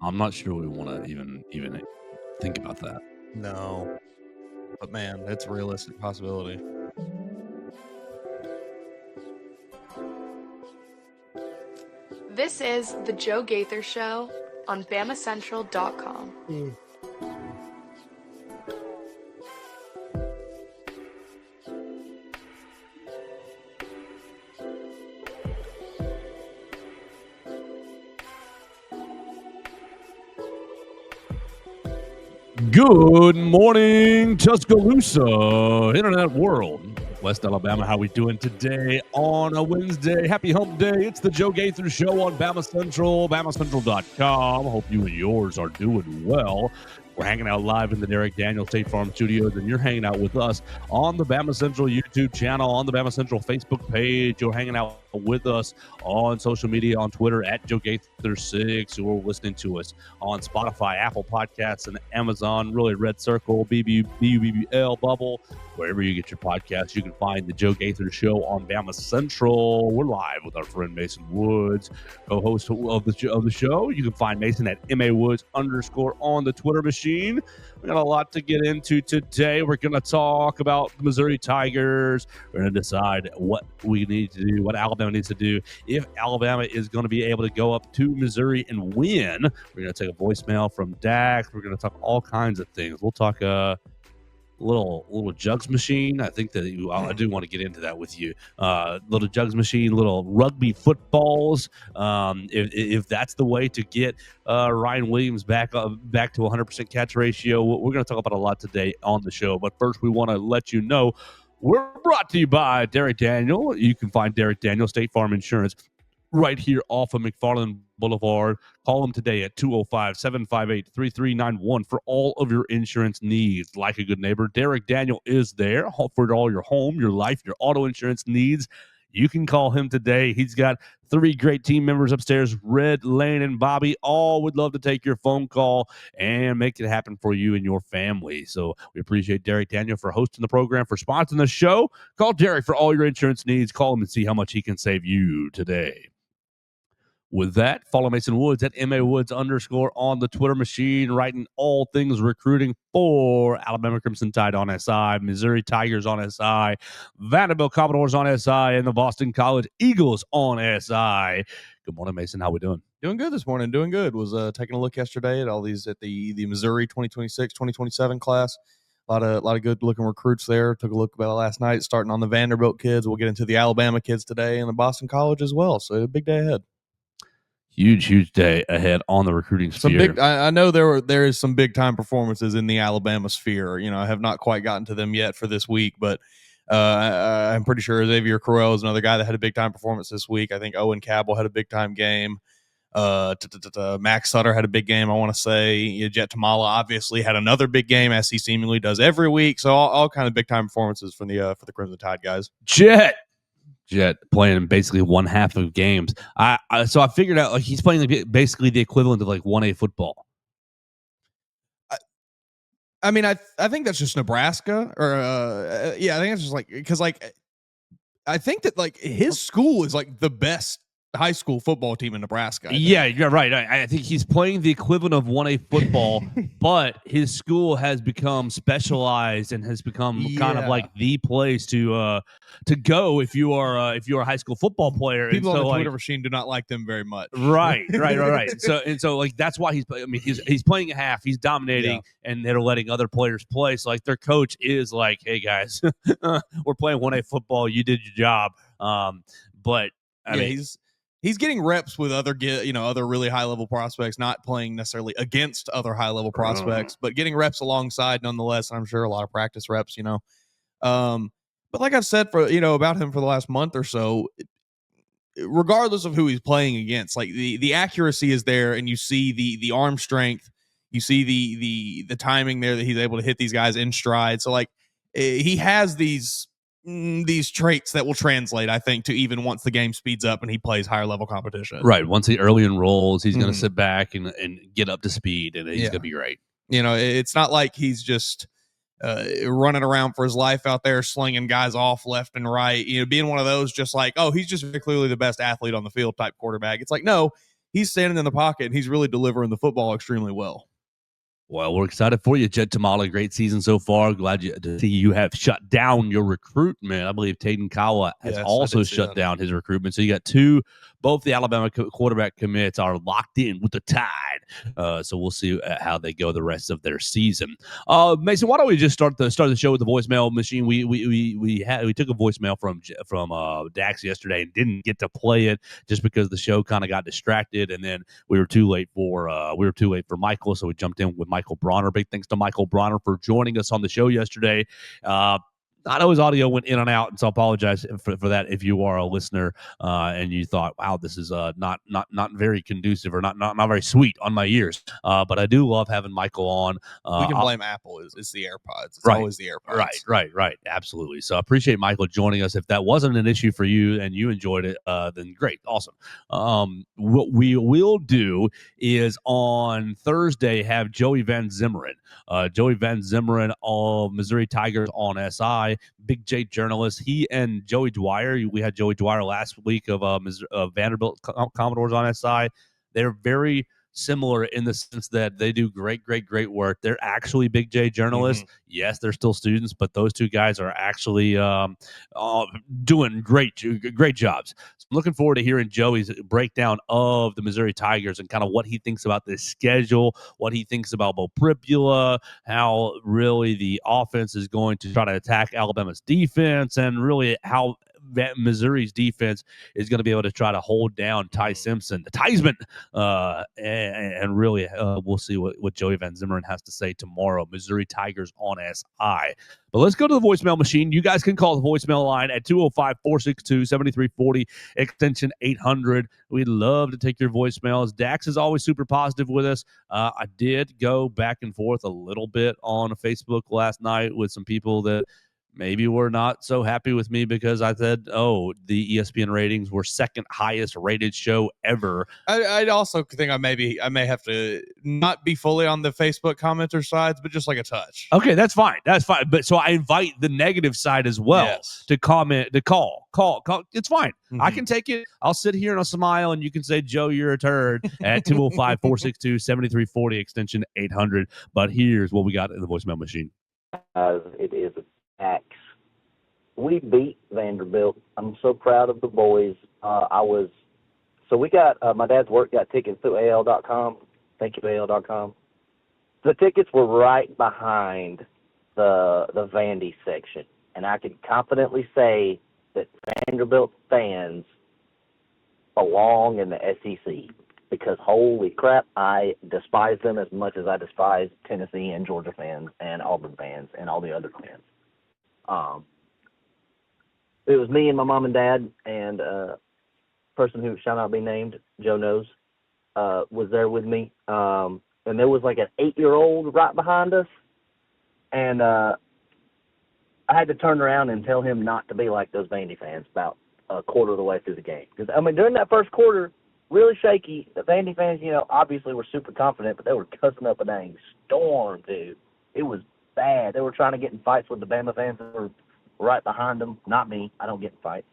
I'm not sure we want to even think about that. No, but man, it's a realistic possibility. This is The Joe Gaither Show on BamaCentral.com. Good morning, Tuscaloosa, Internet World, West Alabama. How we doing today on a Wednesday? Happy Hump Day. It's the Joe Gaither Show on Bama Central, BamaCentral.com. Hope you and yours are doing well. We're hanging out live in the Derek Daniel State Farm Studios, and you're hanging out with us on the Bama Central YouTube channel, on the Bama Central Facebook page. You're hanging out with us on social media, on Twitter at Joe Gaither6. You're listening to us on Spotify, Apple Podcasts, and Amazon. Really, Red Circle, BBL, Bubble, wherever you get your podcasts. You can find the Joe Gaither Show on Bama Central. We're live with our friend Mason Woods, co-host of the show. You can find Mason at MAWoods_ on the Twitter machine. We got a lot to get into today. We're going to talk about the Missouri Tigers. We're going to decide what we need to do, what Alabama needs to do, if Alabama is going to be able to go up to Missouri and win. We're going to take a voicemail from Dax. We're going to talk all kinds of things. We'll talk little jugs machine. I think that I do want to get into that with you. Little jugs machine, little rugby footballs. If that's the way to get Ryan Williams back to 100% catch ratio, we're going to talk about a lot today on the show. But first, we want to let you know we're brought to you by Derek Daniel. You can find Derek Daniel, State Farm Insurance, right here off of McFarland Boulevard. Call them today at 205-758-3391 for all of your insurance needs. Like a good neighbor, Derek Daniel is there for all your home, your life, your auto insurance needs. You can call him today. He's got 3 great team members upstairs, Red, Lane, and Bobby. All would love to take your phone call and make it happen for you and your family. So we appreciate Derek Daniel for hosting the program, for sponsoring the show. Call Derek for all your insurance needs. Call him and see how much he can save you today. With that, follow Mason Woods at MAWoods_ on the Twitter machine, writing all things recruiting for Alabama Crimson Tide on SI, Missouri Tigers on SI, Vanderbilt Commodores on SI, and the Boston College Eagles on SI. Good morning, Mason. How we doing? Doing good this morning. Doing good. Was taking a look yesterday at all these at the Missouri 2026-2027 class. A lot of good looking recruits there. Took a look about it last night. Starting on the Vanderbilt kids. We'll get into the Alabama kids today and the Boston College as well. So a big day ahead. Huge day ahead on the recruiting sphere. I know there is some big time performances in the Alabama sphere. You know, I have not quite gotten to them yet for this week, but I'm pretty sure Xavier Correll is another guy that had a big time performance this week. I think Owen Cabell had a big time game. Max Sutter had a big game, I want to say. Jet Tamala obviously had another big game, as he seemingly does every week. So all kind of big time performances for the Crimson Tide guys. Jet playing basically one half of games. So I figured out he's playing basically the equivalent of 1A football. I mean, I think that's just Nebraska, or I think it's just because I think that his school is the best high school football team in Nebraska. Yeah, you're right. I think he's playing the equivalent of 1A football, but his school has become specialized and has become kind of the place to go if you are a high school football player. People on the Twitter machine do not like them very much. Right. So that's why he's playing at half. He's dominating, and they're letting other players play. So their coach is like, "Hey guys, we're playing 1A football. You did your job." But I mean, he's getting reps with other really high level prospects, not playing necessarily against other high level prospects, but getting reps alongside nonetheless. And I'm sure a lot of practice reps, but like I've said about him for the last month or so, regardless of who he's playing against, the accuracy is there, and you see the arm strength, you see the timing there that he's able to hit these guys in stride. So he has these traits that will translate, I think, to even once the game speeds up and he plays higher level competition. Right. Once he early enrolls, he's going to sit back and get up to speed, and he's going to be great. It's not like he's just running around for his life out there, slinging guys off left and right, being one of those just he's just very clearly the best athlete on the field type quarterback. It's no, he's standing in the pocket and he's really delivering the football extremely well. Well, we're excited for you, Jed Tamala. Great season so far. Glad to see you have shut down your recruitment. I believe Taden Kawa has also shut down his recruitment. So you got both the Alabama quarterback commits are locked in with the Tide. So we'll see how they go the rest of their season. Mason, why don't we just start the show with the voicemail machine? We took a voicemail from Dax yesterday and didn't get to play it just because the show kind of got distracted, and then we were too late for Michael, so we jumped in with Michael Bronner. Big thanks to Michael Bronner for joining us on the show yesterday. I know his audio went in and out, and so I apologize for that if you are a listener and you thought, wow, this is not very conducive or not very sweet on my ears. But I do love having Michael on. We can blame Apple. It's the AirPods. It's always the AirPods. Right. Absolutely. So I appreciate Michael joining us. If that wasn't an issue for you and you enjoyed it, then great. Awesome. What we will do is on Thursday have Joey Van Zimmeren. Joey Van Zimmeren of Missouri Tigers on SI, Big J journalist. He and Joey Dwyer, we had Joey Dwyer last week of Vanderbilt Commodores on SI. They're very similar in the sense that they do great work. They're actually Big J journalists. Mm-hmm. Yes, they're still students, but those two guys are actually doing great jobs. So I'm looking forward to hearing Joey's breakdown of the Missouri Tigers and kind of what he thinks about this schedule, what he thinks about Bo Pripula, how really the offense is going to try to attack Alabama's defense, and really how Missouri's defense is going to be able to try to hold down Ty Simpson, the Theismann, and really we'll see what Joey Van Zimmeren has to say tomorrow. Missouri Tigers on SI. But let's go to the voicemail machine. You guys can call the voicemail line at 205-462-7340, extension 800. We'd love to take your voicemails. Dax is always super positive with us. I did go back and forth a little bit on Facebook last night with some people that maybe were not so happy with me because I said, the ESPN ratings were second highest rated show ever. I also think I may have to not be fully on the Facebook commenter sides, but just like a touch. Okay, that's fine. But so I invite the negative side as well to comment, to call. It's fine. Mm-hmm. I can take it. I'll sit here and I'll smile, and you can say, Joe, you're a turd at 205-462-7340, extension 800. But here's what we got in the voicemail machine. It is Dax. We beat Vanderbilt. I'm so proud of the boys. We got, my dad's work got tickets through AL.com. Thank you, AL.com. The tickets were right behind the Vandy section. And I can confidently say that Vanderbilt fans belong in the SEC because holy crap, I despise them as much as I despise Tennessee and Georgia fans and Auburn fans and all the other fans. It was me and my mom and dad and a person who shall not be named, Joe knows, was there with me. And there was like an 8-year-old right behind us. And I had to turn around and tell him not to be like those Vandy fans about a quarter of the way through the game. Because, during that first quarter, really shaky, the Vandy fans, obviously were super confident, but they were cussing up a dang storm, dude. It was bad. They were trying to get in fights with the Bama fans that were right behind them. Not me. I don't get in fights.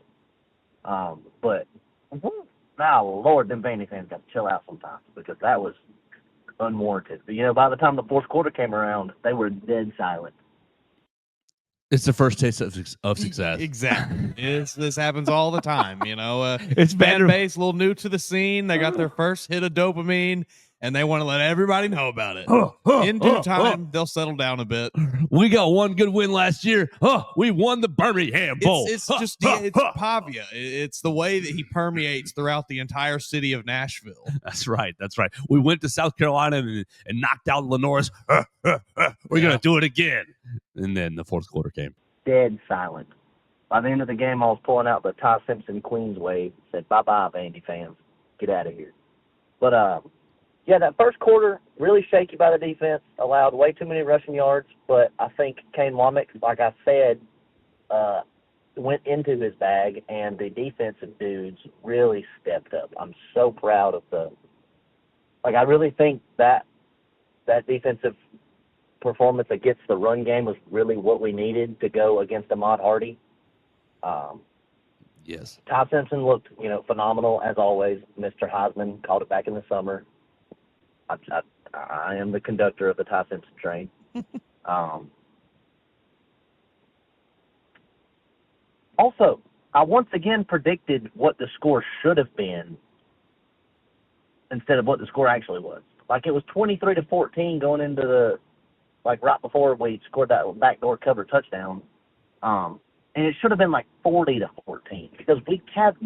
But now, Lord, them Vandy fans got to chill out sometimes because that was unwarranted. But, by the time the fourth quarter came around, they were dead silent. It's the first taste of success. Exactly. This happens all the time, It's fan base, a little new to the scene. They got their first hit of dopamine, and they want to let everybody know about it. In due time, they'll settle down a bit. We got one good win last year. We won the Birmingham Bowl. It's Pavia. It's the way that he permeates throughout the entire city of Nashville. That's right. We went to South Carolina and knocked out Lenore's. We're going to do it again. And then the fourth quarter came. Dead silent. By the end of the game, I was pulling out the Ty Simpson Queens wave. Said, bye-bye, Vandy fans. Get out of here. But, that first quarter, really shaky by the defense, allowed way too many rushing yards, but I think Kane Womack, like I said, went into his bag, and the defensive dudes really stepped up. I'm so proud of I really think that defensive performance against the run game was really what we needed to go against Ahmad Hardy. Yes. Ty Simpson looked, phenomenal as always. Mr. Heisman called it back in the summer. I am the conductor of the Ty Simpson train. Also, I once again predicted what the score should have been instead of what the score actually was. Like, it was 23-14 going into right before we scored that backdoor cover touchdown. And it should have been 40-14 because we had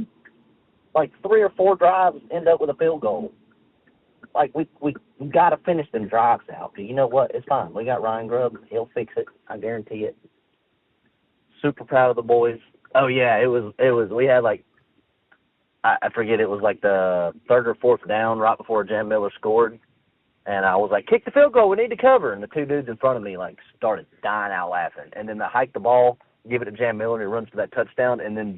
3 or 4 drives end up with a field goal. We got to finish them drives out. But you know what? It's fine. We got Ryan Grubb. He'll fix it. I guarantee it. Super proud of the boys. Oh yeah, it was. We had I forget. It was the 3rd or 4th down right before Jan Miller scored, and I was like, "Kick the field goal. We need to cover." And the 2 dudes in front of me started dying out laughing. And then they hike the ball, give it to Jan Miller, and he runs for that touchdown. And then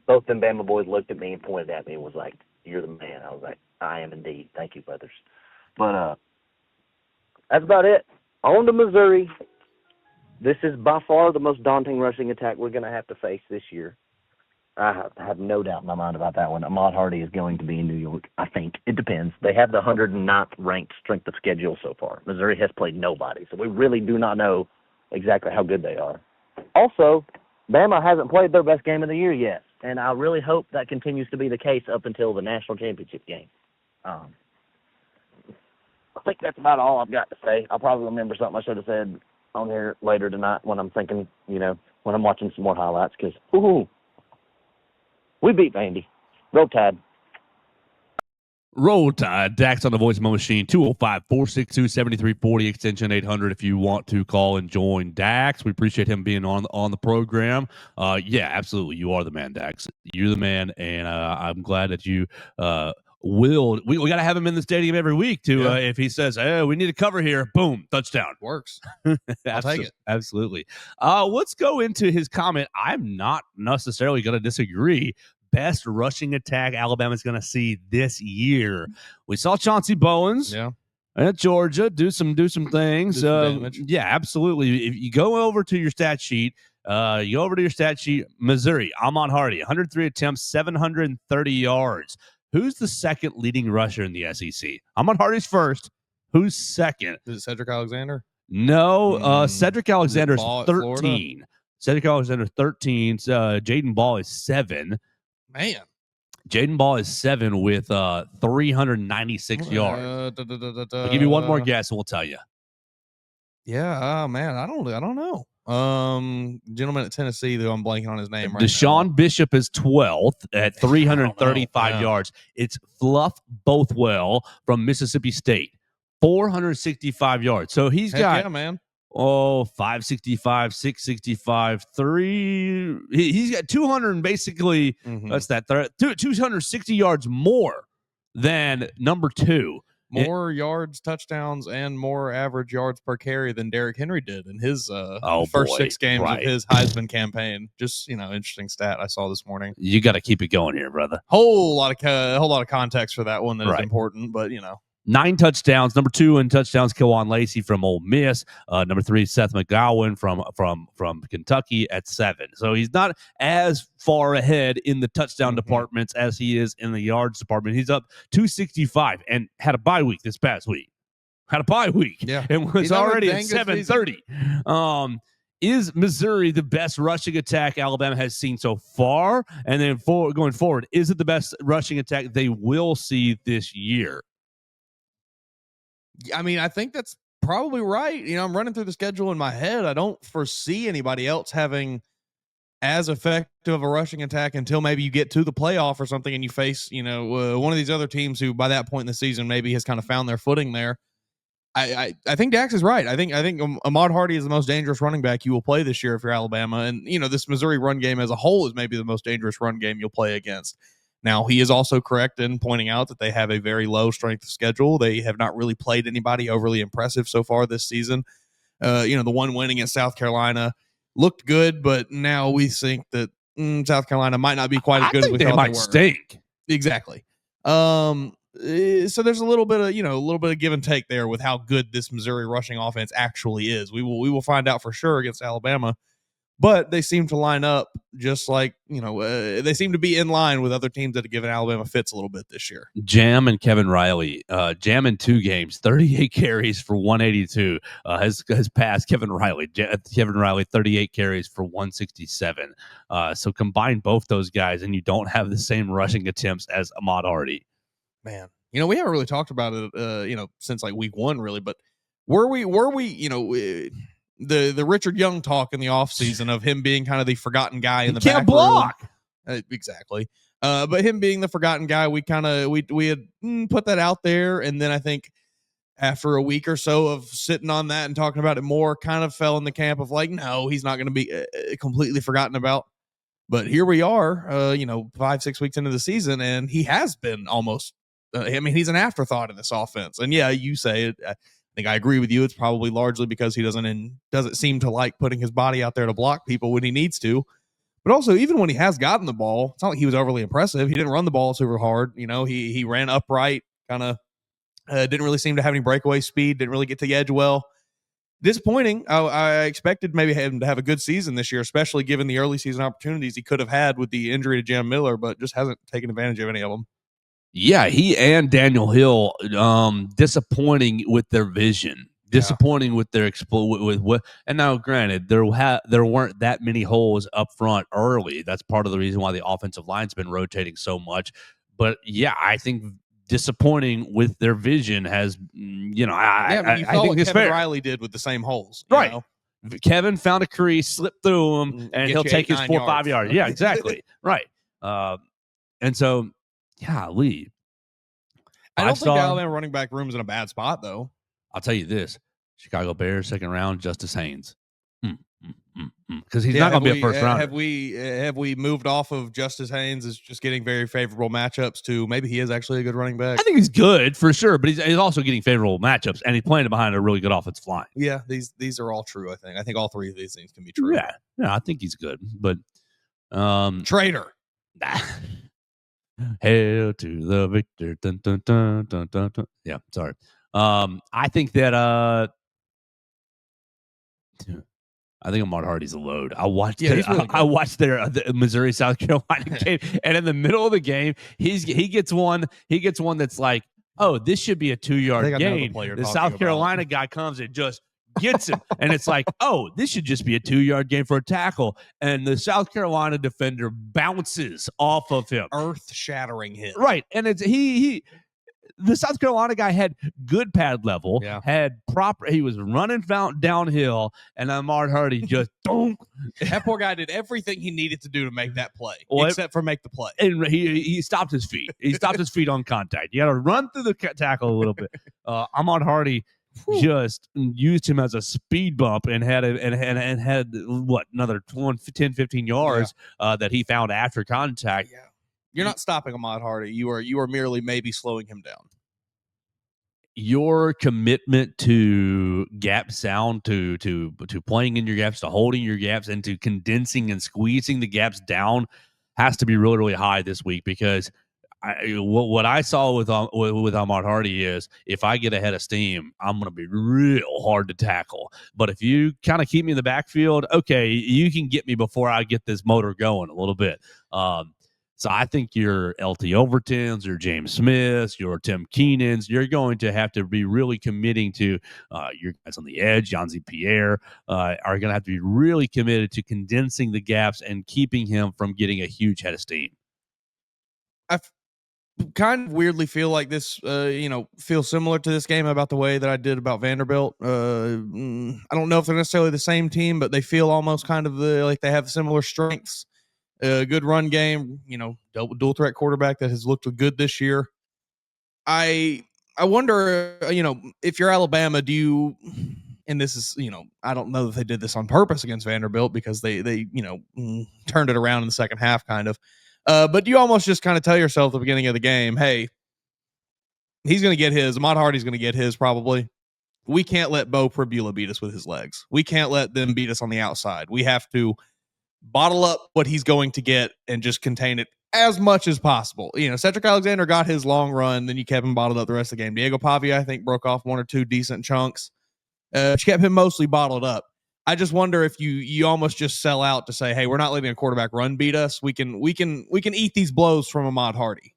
both them Bama boys looked at me and pointed at me and was like, "You're the man." I was like, "I am indeed. Thank you, brothers." But that's about it. On to Missouri. This is by far the most daunting rushing attack we're going to have to face this year. I have no doubt in my mind about that one. Ahmad Hardy is going to be in New York, I think. It depends. They have the 109th ranked strength of schedule so far. Missouri has played nobody, so we really do not know exactly how good they are. Also, Bama hasn't played their best game of the year yet, and I really hope that continues to be the case up until the national championship game. I think that's about all I've got to say. I'll probably remember something I should have said on here later tonight when I'm thinking, when I'm watching some more highlights, because, we beat Vandy. Roll Tide. Roll Tide. Dax on the voicemail machine, 205-462-7340, extension 800 if you want to call and join Dax. We appreciate him being on the program. Yeah, absolutely. You are the man, Dax. You're the man, and I'm glad that you we got to have him in the stadium every week to if he says, "Hey, we need a cover here," boom, touchdown. Works. I'll take it. Absolutely. Let's go into his comment. I'm not necessarily going to disagree. Best rushing attack Alabama's going to see this year. We saw Chauncey Bowens at Georgia do some things. Yeah, absolutely. If you go over to your stat sheet, Missouri, Ahmad Hardy, 103 attempts, 730 yards. Who's the second leading rusher in the SEC? Ahmad Hardy's first. Who's second? Is it Cedric Alexander? No, Cedric Alexander's 13. Florida? Cedric Alexander 13. Jaden Ball is 7. Man. Jaden Ball is 7 with 396 yards. I'll give you one more guess and we'll tell you. Yeah, man, I don't know. Gentleman at Tennessee, though I'm blanking on his name right Deshaun now. Bishop is 12th at 335 yards. It's Fluff Bothwell from Mississippi State, 465 yards. So he's got 565, 665, 3. He's got 200 and basically that's 260 yards more than number 2. More yards, touchdowns, and more average yards per carry than Derrick Henry did in his first 6 games of his Heisman campaign. Just interesting stat I saw this morning. You got to keep it going here, brother. Whole lot of context for that one that is important, but 9 touchdowns. Number 2 in touchdowns, Kewan Lacey from Ole Miss. Number 3, Seth McGowan from Kentucky at 7. So he's not as far ahead in the touchdown departments as he is in the yards department. He's up 265 and had a bye week this past week. Yeah, and was already at 730. Is Missouri the best rushing attack Alabama has seen so far? And then going forward, is it the best rushing attack they will see this year? I mean, I think that's probably right. I'm running through the schedule in my head. I don't foresee anybody else having as effective of a rushing attack until maybe you get to the playoff or something and you face, one of these other teams who by that point in the season maybe has kind of found their footing there. I think Dax is right. I think Ahmad Hardy is the most dangerous running back you will play this year if you're Alabama. And, this Missouri run game as a whole is maybe the most dangerous run game you'll play against. Now, he is also correct in pointing out that they have a very low strength of schedule. They have not really played anybody overly impressive so far this season. The one win against South Carolina looked good, but now we think that South Carolina might not be quite as good as we thought they were. Stink. Exactly. So there's a little bit of give and take there with how good this Missouri rushing offense actually is. We will find out for sure against Alabama. but they seem to line up just like, they seem to be in line with other teams that have given Alabama fits a little bit this year. Jam and Kevin Riley. Jam in 2 games, 38 carries for 182 has passed Kevin Riley. Kevin Riley, 38 carries for 167. So combine both those guys, and you don't have the same rushing attempts as Ahmad Hardy. Man, we haven't really talked about it, since like week 1, really. But were we, the Richard Young talk in the offseason of him being kind of the forgotten guy in the back block. Exactly. But him being the forgotten guy, we kind of we had put that out there, and then I think after a week or so of sitting on that and talking about it more, kind of fell in the camp of like, no, he's not going to be completely forgotten about. But here we are, 5-6 weeks into the season, and he has been almost. He's an afterthought in this offense. And yeah, you say it. I think I agree with you. It's probably largely because he doesn't seem to like putting his body out there to block people when he needs to. But also, even when he has gotten the ball, it's not like he was overly impressive. He didn't run the ball super hard. He ran upright, kind of didn't really seem to have any breakaway speed, didn't really get to the edge well. Disappointing. I expected maybe him to have a good season this year, especially given the early season opportunities he could have had with the injury to Jam Miller, but just hasn't taken advantage of any of them. Yeah, he and Daniel Hill disappointing with their vision, disappointing with their with what. And now, granted, there weren't that many holes up front early. That's part of the reason why the offensive line's been rotating so much. But yeah, I think disappointing with their vision has, I think what Kevin Riley did with the same holes, right? Kevin found a crease, slipped through them, and he'll take his 4 or 5 yards. Yeah, exactly. Right. And so. Yeah, Lee. I don't think the Alabama running back room is in a bad spot, though. I'll tell you this: Chicago Bears, 2nd round, Justice Haynes, because he's not going to be a first rounder. Have we moved off of Justice Haynes as just getting very favorable matchups to maybe he is actually a good running back? I think he's good for sure, but he's also getting favorable matchups, and he's playing behind a really good offensive line. Yeah, these are all true. I think all 3 of these things can be true. Yeah, I think he's good, but traitor. Hail to the victor. Dun, dun, dun, dun, dun, dun. Yeah, sorry. I think that I think Ahmad Hardy's a load. I watched the Missouri South Carolina game, and in the middle of the game, he gets one that's like, oh, this should be a 2-yard gain. The South Carolina guy comes and just gets him, and it's like, oh, this should just be a 2-yard gain for a tackle, and the South Carolina defender bounces off of him, earth-shattering hit. Right, and it's the South Carolina guy had good pad level, he was running downhill, and Ahmad Hardy just that poor guy did everything he needed to do to make that play, except for make the play. And he stopped his feet. He stopped his feet on contact. You got to run through the tackle a little bit. Ahmad Hardy just used him as a speed bump and had another 10, 15 yards that he found after contact. Yeah. You're not stopping Ahmad Hardy. You are merely maybe slowing him down. Your commitment to gap sound, to playing in your gaps, to holding your gaps, and to condensing and squeezing the gaps down has to be really, really high this week, because what I saw with Ahmad Hardy is if I get ahead of steam, I'm going to be real hard to tackle. But if you kind of keep me in the backfield, okay, you can get me before I get this motor going a little bit. So I think your LT Overtons, your James Smiths, your Tim Keenans, you're going to have to be really committing to your guys on the edge. Yanzi Pierre are going to have to be really committed to condensing the gaps and keeping him from getting a huge head of steam. I kind of weirdly feel like this, feels similar to this game about the way that I did about Vanderbilt. I don't know if they're necessarily the same team, but they feel almost kind of like they have similar strengths. Good run game, dual threat quarterback that has looked good this year. I wonder, if you're Alabama, do you, and this is, I don't know if they did this on purpose against Vanderbilt because they turned it around in the second half kind of. But you almost just kind of tell yourself at the beginning of the game, hey, he's going to get his. Ahmad Hardy's going to get his probably. We can't let Bo Pribula beat us with his legs. We can't let them beat us on the outside. We have to bottle up what he's going to get and just contain it as much as possible. Cedric Alexander got his long run, then you kept him bottled up the rest of the game. Diego Pavia, I think, broke off 1 or 2 decent chunks. You kept him mostly bottled up. I just wonder if you almost just sell out to say, hey, we're not letting a quarterback run beat us. We can eat these blows from Ahmad Hardy.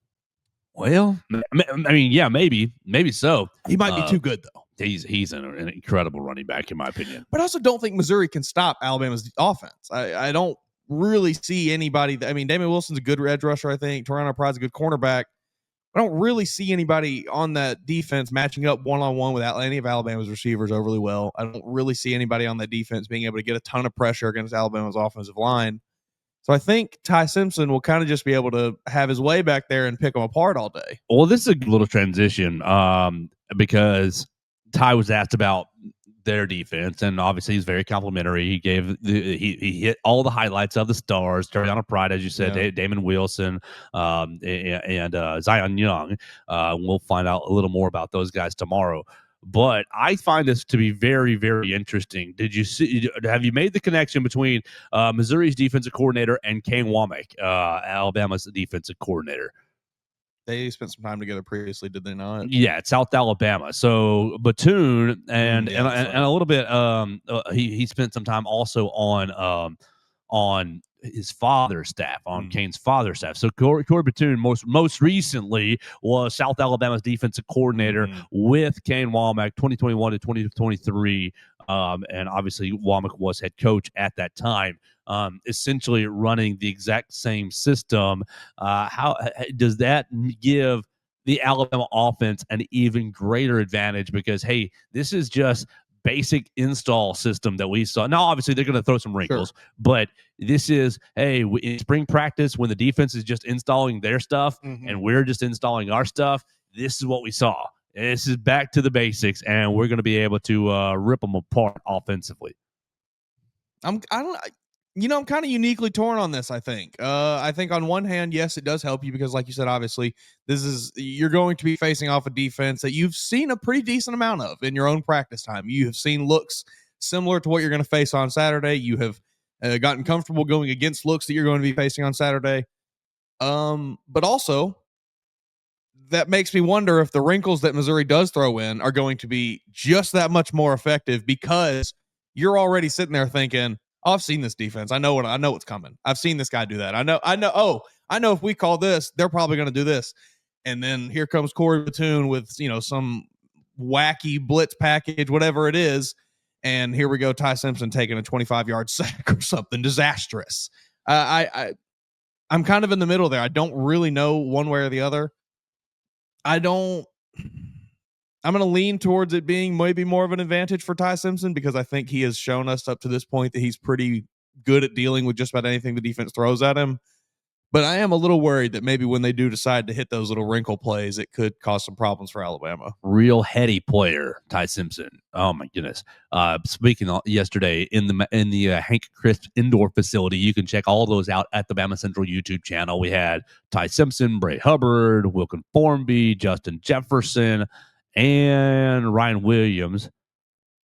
Well, I mean, yeah, maybe so. He might be too good though. He's an incredible running back in my opinion. But I also don't think Missouri can stop Alabama's offense. I don't really see anybody. I mean, Damon Wilson's a good edge rusher. I think Toronto Pride's a good cornerback. I don't really see anybody on that defense matching up one-on-one with any of Alabama's receivers overly well. I don't really see anybody on that defense being able to get a ton of pressure against Alabama's offensive line. So I think Ty Simpson will kind of just be able to have his way back there and pick them apart all day. Well, this is a little transition because Ty was asked about their defense, and obviously he's very complimentary. He gave he hit all the highlights of the stars. Toronto Pride, as you said, Yeah. Damon Wilson and Zion Young. We'll find out a little more about those guys tomorrow. But I find this to be very, very interesting. Have you made the connection between Missouri's defensive coordinator and Kane Womack, Alabama's defensive coordinator? They spent some time together previously, did they not? Yeah, it's South Alabama. So Batoon and a little bit. He spent some time also on his father's staff, on Kane's father's staff. So Corey Batoon most recently was South Alabama's defensive coordinator with Kane Womack, 2021 to 2023. And obviously Womack was head coach at that time, essentially running the exact same system. How does that give the Alabama offense an even greater advantage? Because, hey, this is just basic install system that we saw. Now, obviously, they're going to throw some wrinkles, but this is, hey, in spring practice, when the defense is just installing their stuff and we're just installing our stuff, this is what we saw. This is back to the basics, and we're going to be able to rip them apart offensively. I'm kind of uniquely torn on this. I think on one hand, yes, it does help you because, like you said, obviously you're going to be facing off a defense that you've seen a pretty decent amount of in your own practice time. You have seen looks similar to what you're going to face on Saturday. You have gotten comfortable going against looks that you're going to be facing on Saturday. But also, that makes me wonder if the wrinkles that Missouri does throw in are going to be just that much more effective, because you're already sitting there thinking, oh, I've seen this defense. I know what's coming. I've seen this guy do that. I know. Oh, I know if we call this, they're probably going to do this. And then here comes Corey Batoon with, some wacky blitz package, whatever it is. And here we go, Ty Simpson taking a 25-yard sack or something disastrous. I'm kind of in the middle there. I don't really know one way or the other. I'm going to lean towards it being maybe more of an advantage for Ty Simpson, because I think he has shown us up to this point that he's pretty good at dealing with just about anything the defense throws at him. But I am a little worried that maybe when they do decide to hit those little wrinkle plays, it could cause some problems for Alabama. Real heady player, Ty Simpson. Oh my goodness! Speaking yesterday in the Hank Crisp indoor facility, you can check all those out at the Bama Central YouTube channel. We had Ty Simpson, Bray Hubbard, Wilkin Formby, Justin Jefferson, and Ryan Williams.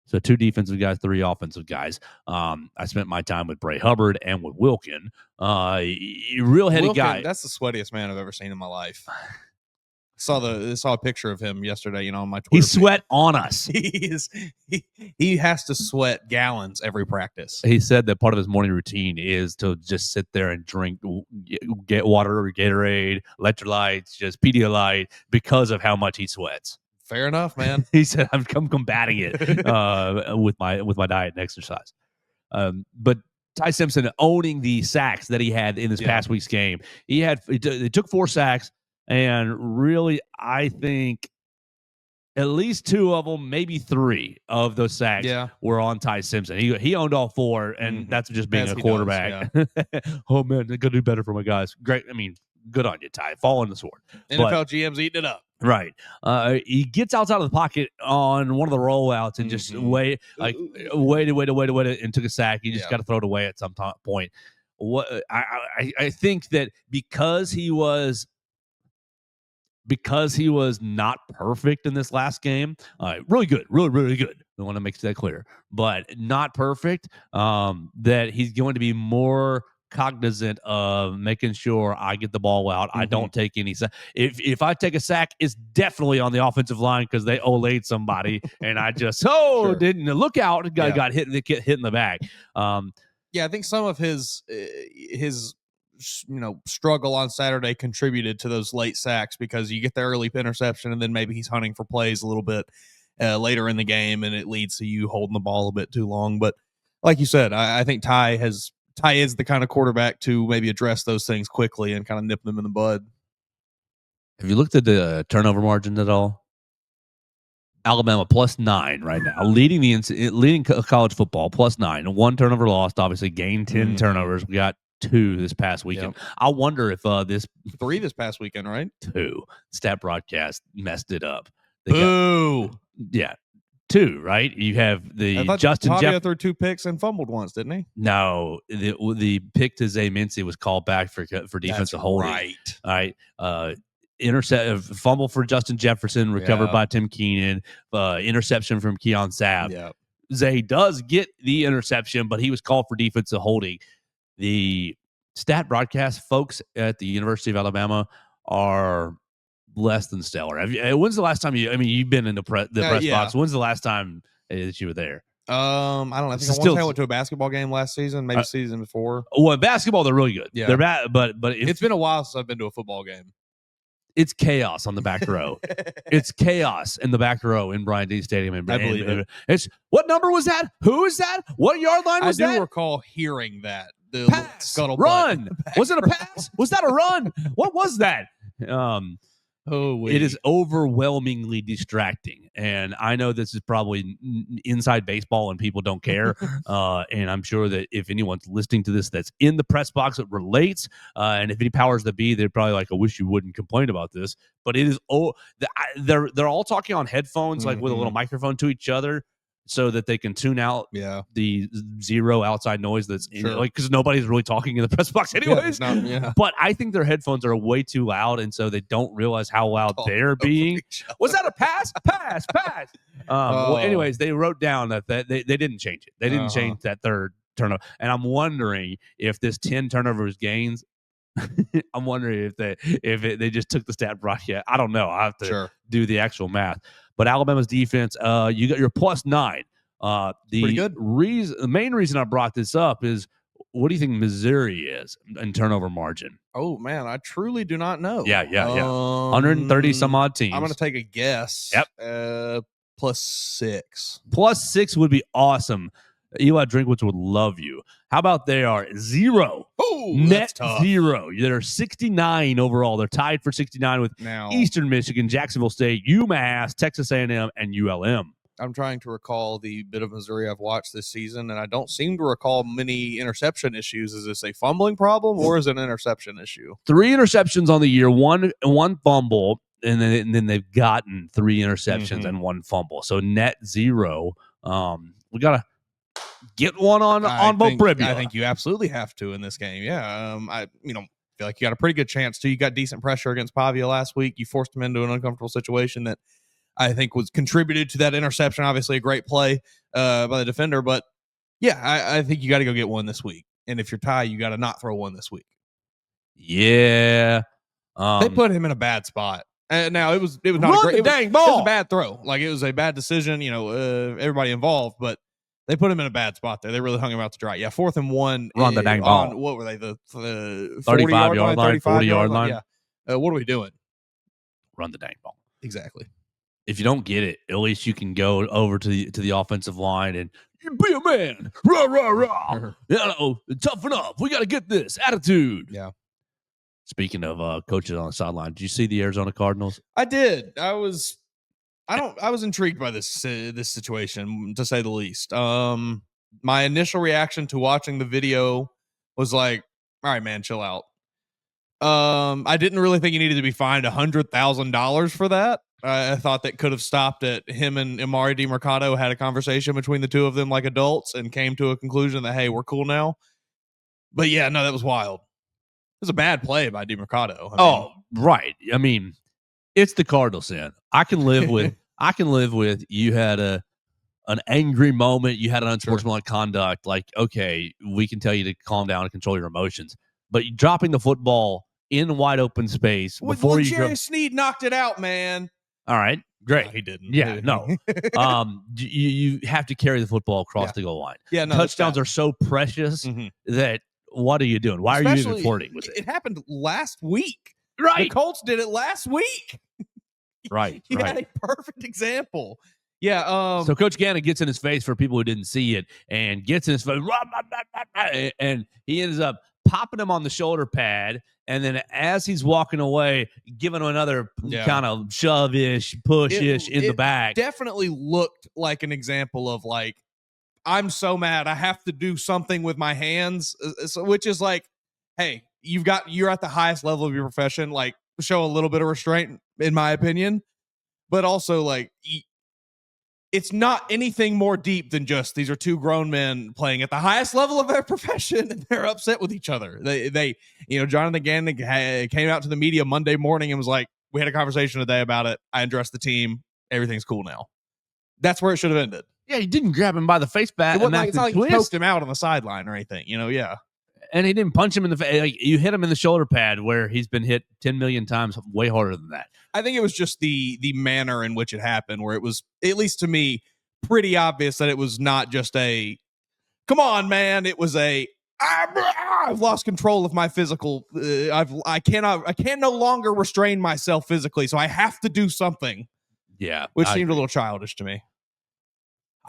So 2 defensive guys, 3 offensive guys. I spent my time with Bray Hubbard and with Wilkin. Real heady guy. That's the sweatiest man I've ever seen in my life. Saw a picture of him yesterday, on my Twitter. He sweat on us. He has to sweat gallons every practice. He said that part of his morning routine is to just sit there and drink, get water or Gatorade, electrolytes, just Pedialyte, because of how much he sweats. Fair enough, man. He said, "I'm combating it with my diet and exercise." But Ty Simpson owning the sacks that he had in this past week's game, he took 4 sacks, and really, I think at least 2 of them, maybe 3 of those sacks were on Ty Simpson. He owned all 4, and that's just being a quarterback. Oh man, they're gonna do better for my guys. Great. I mean, good on you, Ty. Fall on the sword. NFL GM's eating it up. Right. He gets outside of the pocket on one of the rollouts and just waited, and took a sack. You just got to throw it away at some point. What I think that because he was not perfect in this last game, really good, really good. I want to make that clear, but not perfect. That he's going to be more cognizant of making sure I get the ball out. I don't take any sack. If I take a sack, it's definitely on the offensive line because they olayed somebody, and I just didn't look out. Got hit in the back. Yeah, I think some of his struggle on Saturday contributed to those late sacks because you get the early interception and then maybe he's hunting for plays a little bit later in the game, and it leads to you holding the ball a bit too long. But like you said, I think Ty is the kind of quarterback to maybe address those things quickly and kind of nip them in the bud. Have you looked at the turnover margin at all? Alabama +9 right now, leading college football +9. 1 turnover lost, obviously gained 10 turnovers. We got 2 this past weekend. Yep. I wonder if 3 this past weekend, right? 2 stat broadcast messed it up. Boo! 2, right? You have the Justin Pavia threw 2 picks and fumbled once, didn't he? No, the pick to Zay Mincy was called back for defensive holding. Right. All right. Fumble for Justin Jefferson, recovered by Tim Keenan, interception from Keon Sabb. Yeah. Zay does get the interception, but he was called for defensive holding. The stat broadcast folks at the University of Alabama are less than stellar. When's the last time you've been in the press box? When's the last time that you were there? I don't know. I think I went to a basketball game last season, maybe season before. Well, in basketball, they're really good. Yeah. They're bad, but it's been a while since I've been to a football game. It's chaos on the back row. It's chaos in the back row in Bryant-Denny Stadium. I believe it. It's what number was that? Who is that? What yard line was that? I do recall hearing that. The pass, scuttlebutt. Run. Was it a pass? Was that a run? What was that? It is overwhelmingly distracting, and I know this is probably inside baseball and people don't care. And I'm sure that if anyone's listening to this that's in the press box, it relates. And if any powers that be, they're probably like, "I wish you wouldn't complain about this." But it is they're all talking on headphones, like with a little microphone to each other, so that they can tune out the zero outside noise that's because nobody's really talking in the press box anyways. But I think their headphones are way too loud, and so they don't realize how loud they're being. Was that a pass? Pass. Well, anyways, they wrote down that they didn't change it. They didn't change that third turnover, and I'm wondering if this 10 turnovers gains. I'm wondering if they just took the stat broadcast. I don't know. I have to do the actual math. But Alabama's defense, you got your +9. Pretty good. The main reason I brought this up is, what do you think Missouri is in turnover margin? Oh man, I truly do not know. Yeah. 130 some odd teams. I'm going to take a guess. Yep. +6. +6 would be awesome. Eli Drinkwitz would love you. How about they are 0? Oh, net 0. They're 69 overall. They're tied for 69 with Eastern Michigan, Jacksonville State, UMass, Texas A&M, and ULM. I'm trying to recall the bit of Missouri I've watched this season, and I don't seem to recall many interception issues. Is this a fumbling problem or is it an interception issue? 3 interceptions on the year, one fumble, and then they've gotten 3 interceptions and 1 fumble. So net 0. We got to get one on both Bribula. I think you absolutely have to in this game. Yeah. I feel like you got a pretty good chance to. You got decent pressure against Pavia last week. You forced him into an uncomfortable situation that I think was contributed to that interception. Obviously a great play by the defender, but yeah, I think you got to go get one this week. And if you're Ty, you got to not throw one this week. Yeah. They put him in a bad spot. Now it was not a great dang ball. It was a bad throw. Like it was a bad decision, everybody involved, but they put him in a bad spot there. They really hung him out to dry. Yeah, 4th and 1. Run the dang ball. What were they? The 35-yard line, 40-yard line. Yeah. What are we doing? Run the dang ball. Exactly. If you don't get it, at least you can go over to the offensive line and be a man. Rah, rah, rah. Toughen up. We got to get this attitude. Yeah. Speaking of coaches on the sideline, did you see the Arizona Cardinals? I did. I was intrigued by this situation, to say the least. My initial reaction to watching the video was like, all right, man, chill out. I didn't really think he needed to be fined $100,000 for that. I thought that could have stopped at him and Amari DiMercato had a conversation between the two of them like adults and came to a conclusion that, hey, we're cool now. But yeah, no, that was wild. It was a bad play by DiMercato. Right. I mean, it's the Cardinals, then. I can live with you had a an angry moment, you had an unsportsmanlike conduct, like, okay, we can tell you to calm down and control your emotions. But dropping the football in wide open space before you go. Sneed knocked it out, man. All right, great. No, he didn't. Yeah, no. You have to carry the football across the goal line. Yeah, no, touchdowns are so precious that what are you doing? Why are you even flirting with it? It happened last week. Right. The Colts did it last week. Right. You had a perfect example. Yeah. So Coach Gannon gets in his face for people who didn't see it and gets in his face, and he ends up popping him on the shoulder pad. And then as he's walking away, giving him another kind of shove-ish, push-ish in the back. Definitely looked like an example of like, I'm so mad. I have to do something with my hands, which is like, hey, you're at the highest level of your profession. Like, show a little bit of restraint, in my opinion. But also, like, it's not anything more deep than just these are two grown men playing at the highest level of their profession, and they're upset with each other. They Jonathan Gannon came out to the media Monday morning and was like, we had a conversation today about it. I addressed the team. Everything's cool now. That's where it should have ended. Yeah, he didn't grab him by the face bat. It's not like he poked him out on the sideline or anything, yeah. And he didn't punch him in the face. Like, you hit him in the shoulder pad where he's been hit 10 million times, way harder than that. I think it was just the manner in which it happened, where it was, at least to me, pretty obvious that it was not just a, come on, man. It was I've lost control of my physical. I can no longer restrain myself physically, so I have to do something. Yeah. Which seemed a little childish to me.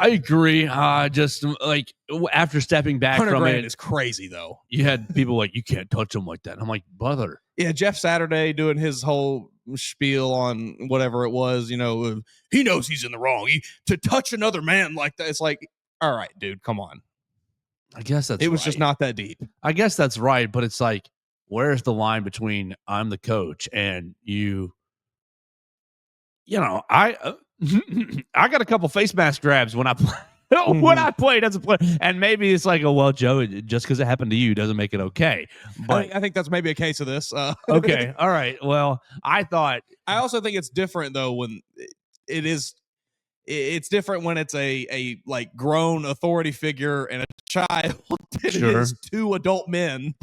I agree. Just like after stepping back from it, is crazy though. You had people like, you can't touch him like that. And I'm like, brother. Yeah, Jeff Saturday doing his whole spiel on whatever it was. He knows he's in the wrong. To touch another man like that, it's like, all right, dude, come on. I guess that's it was just not that deep. I guess that's right, but it's like, where's the line between I'm the coach and you? I got a couple face mask grabs when I when I played as a player, and maybe it's like, well, Joe, just because it happened to you doesn't make it okay. But I think that's maybe a case of this. Okay, all right. Well, I also think it's different though when it's different when it's a like grown authority figure and a child. It is two adult men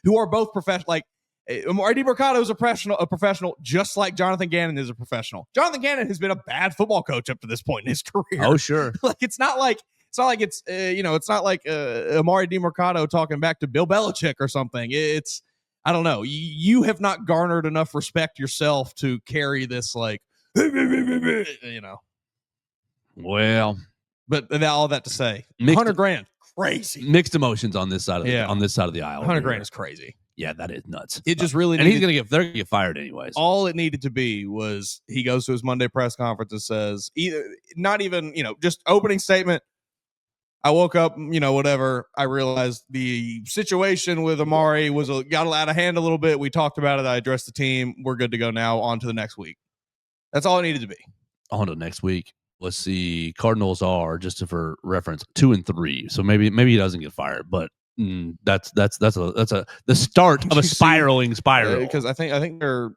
who are both professional. Like, Eddie Mercado is a professional, just like Jonathan Gannon is a professional. Jonathan Gannon has been a bad football coach up to this point in his career. Oh, sure. Like, it's not like it's Amari DiMercado talking back to Bill Belichick or something. It's, I don't know. You have not garnered enough respect yourself to carry this, like, Well, but all that to say, $100,000, crazy. Mixed emotions on this side of the aisle. $100,000 is crazy. Yeah, that is nuts. It just really, and they're gonna get fired anyways. All it needed to be was he goes to his Monday press conference and says, just opening statement. I woke up, whatever. I realized the situation with Amari got out of hand a little bit. We talked about it. I addressed the team. We're good to go now. On to the next week. That's all it needed to be. On to next week. Let's see. Cardinals are, just for reference, 2-3. So maybe he doesn't get fired, but that's the start of a spiraling spiral. Because I think are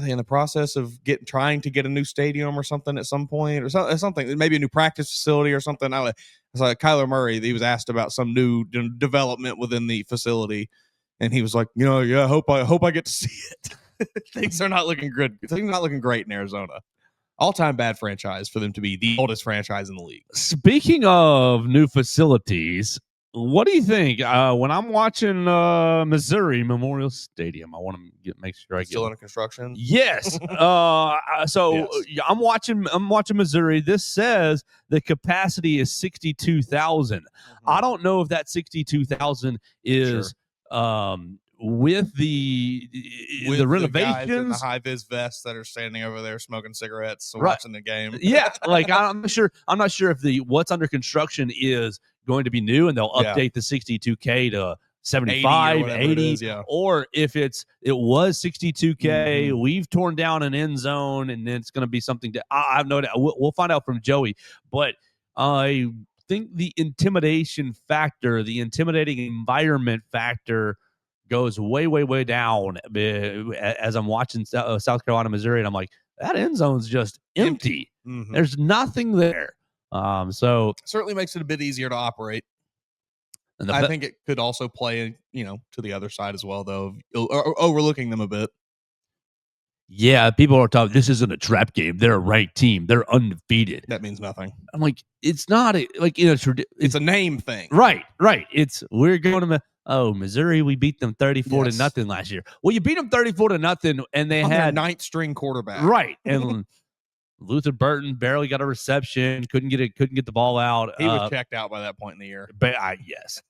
they in the process of trying to get a new stadium or something at some point, or something, maybe a new practice facility or something. It's like Kyler Murray. He was asked about some new development within the facility, and he was like, I hope I get to see it. Things are not looking good. Things are not looking great in Arizona. All-time bad franchise for them to be the oldest franchise in the league. Speaking of new facilities, what do you think? When I'm watching Missouri Memorial Stadium, I want to make sure I get still under construction. Yes. I'm watching Missouri. This says the capacity is 62,000. Mm-hmm. I don't know if that 62,000 is with the renovations, the high vis vests that are standing over there smoking cigarettes, watching the game. Yeah, like I'm not sure if what's under construction is going to be new and they'll update the 62K to 75, 80, or if it was 62K, mm-hmm. We've torn down an end zone and then it's going to be something that I have no doubt. We'll find out from Joey, but I think the intimidation factor, the intimidating environment factor, goes way, way, way down as I'm watching South Carolina, Missouri, and I'm like, that end zone's just empty. Mm-hmm. There's nothing there. So certainly makes it a bit easier to operate. and I think it could also play, to the other side as well, though, overlooking them a bit. Yeah, people are talking. This isn't a trap game. They're a ranked team. They're undefeated. That means nothing. I'm like, it's not It's a name thing. Right. It's we're going to Missouri. We beat them 34 to nothing last year. Well, you beat them 34 to nothing, and they had ninth string quarterback. Right, and Luther Burton barely got a reception. Couldn't get the ball out. He was checked out by that point in the year. But yes,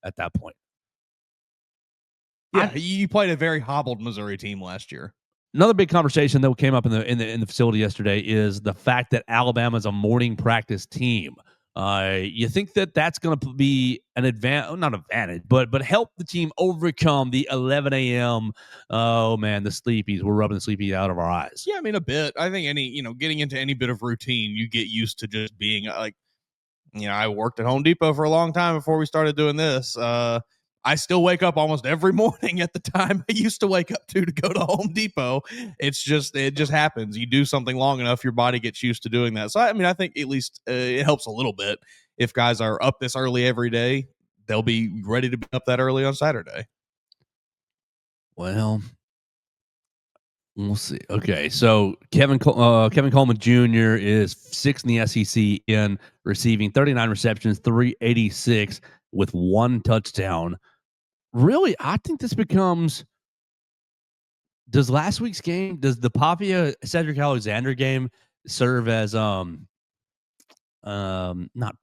at that point. Yeah, you played a very hobbled Missouri team last year. Another big conversation that came up in the facility yesterday is the fact that Alabama is a morning practice team. You think that that's going to be an not advantage, but help the team overcome the 11 a.m. Oh man, the sleepies. We're rubbing the sleepy out of our eyes. Yeah, I mean a bit. I think getting into any bit of routine, you get used to just being like, I worked at Home Depot for a long time before we started doing this. I still wake up almost every morning at the time I used to wake up to go to Home Depot. It just happens. You do something long enough, your body gets used to doing that. So, I think at least it helps a little bit. If guys are up this early every day, they'll be ready to be up that early on Saturday. Well, we'll see. Okay, so Kevin Coleman Jr. is 6th in the SEC in receiving 39 receptions, 386 with 1 touchdown. Really, I think this becomes. Does last week's game, does the Pavia Cedric Alexander game serve as not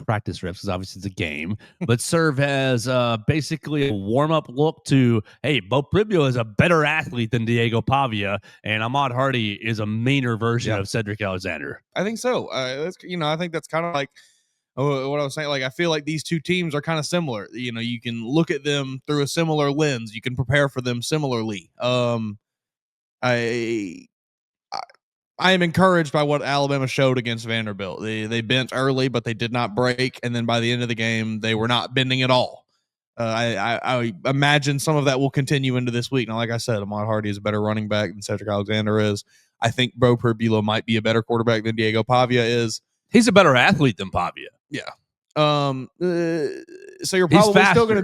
practice reps because obviously it's a game, but serve as basically a warm-up look to, hey, Bo Pribio is a better athlete than Diego Pavia, and Ahmad Hardy is a meaner version of Cedric Alexander. I think so. I think that's kind of like what I was saying. Like, I feel like these two teams are kind of similar. You can look at them through a similar lens. You can prepare for them similarly. I am encouraged by what Alabama showed against Vanderbilt. They bent early, but they did not break. And then by the end of the game, they were not bending at all. I imagine some of that will continue into this week. Now, like I said, Ahmad Hardy is a better running back than Cedric Alexander is. I think Bo Pribula might be a better quarterback than Diego Pavia is. He's a better athlete than Pavia. Yeah. So you're probably still going to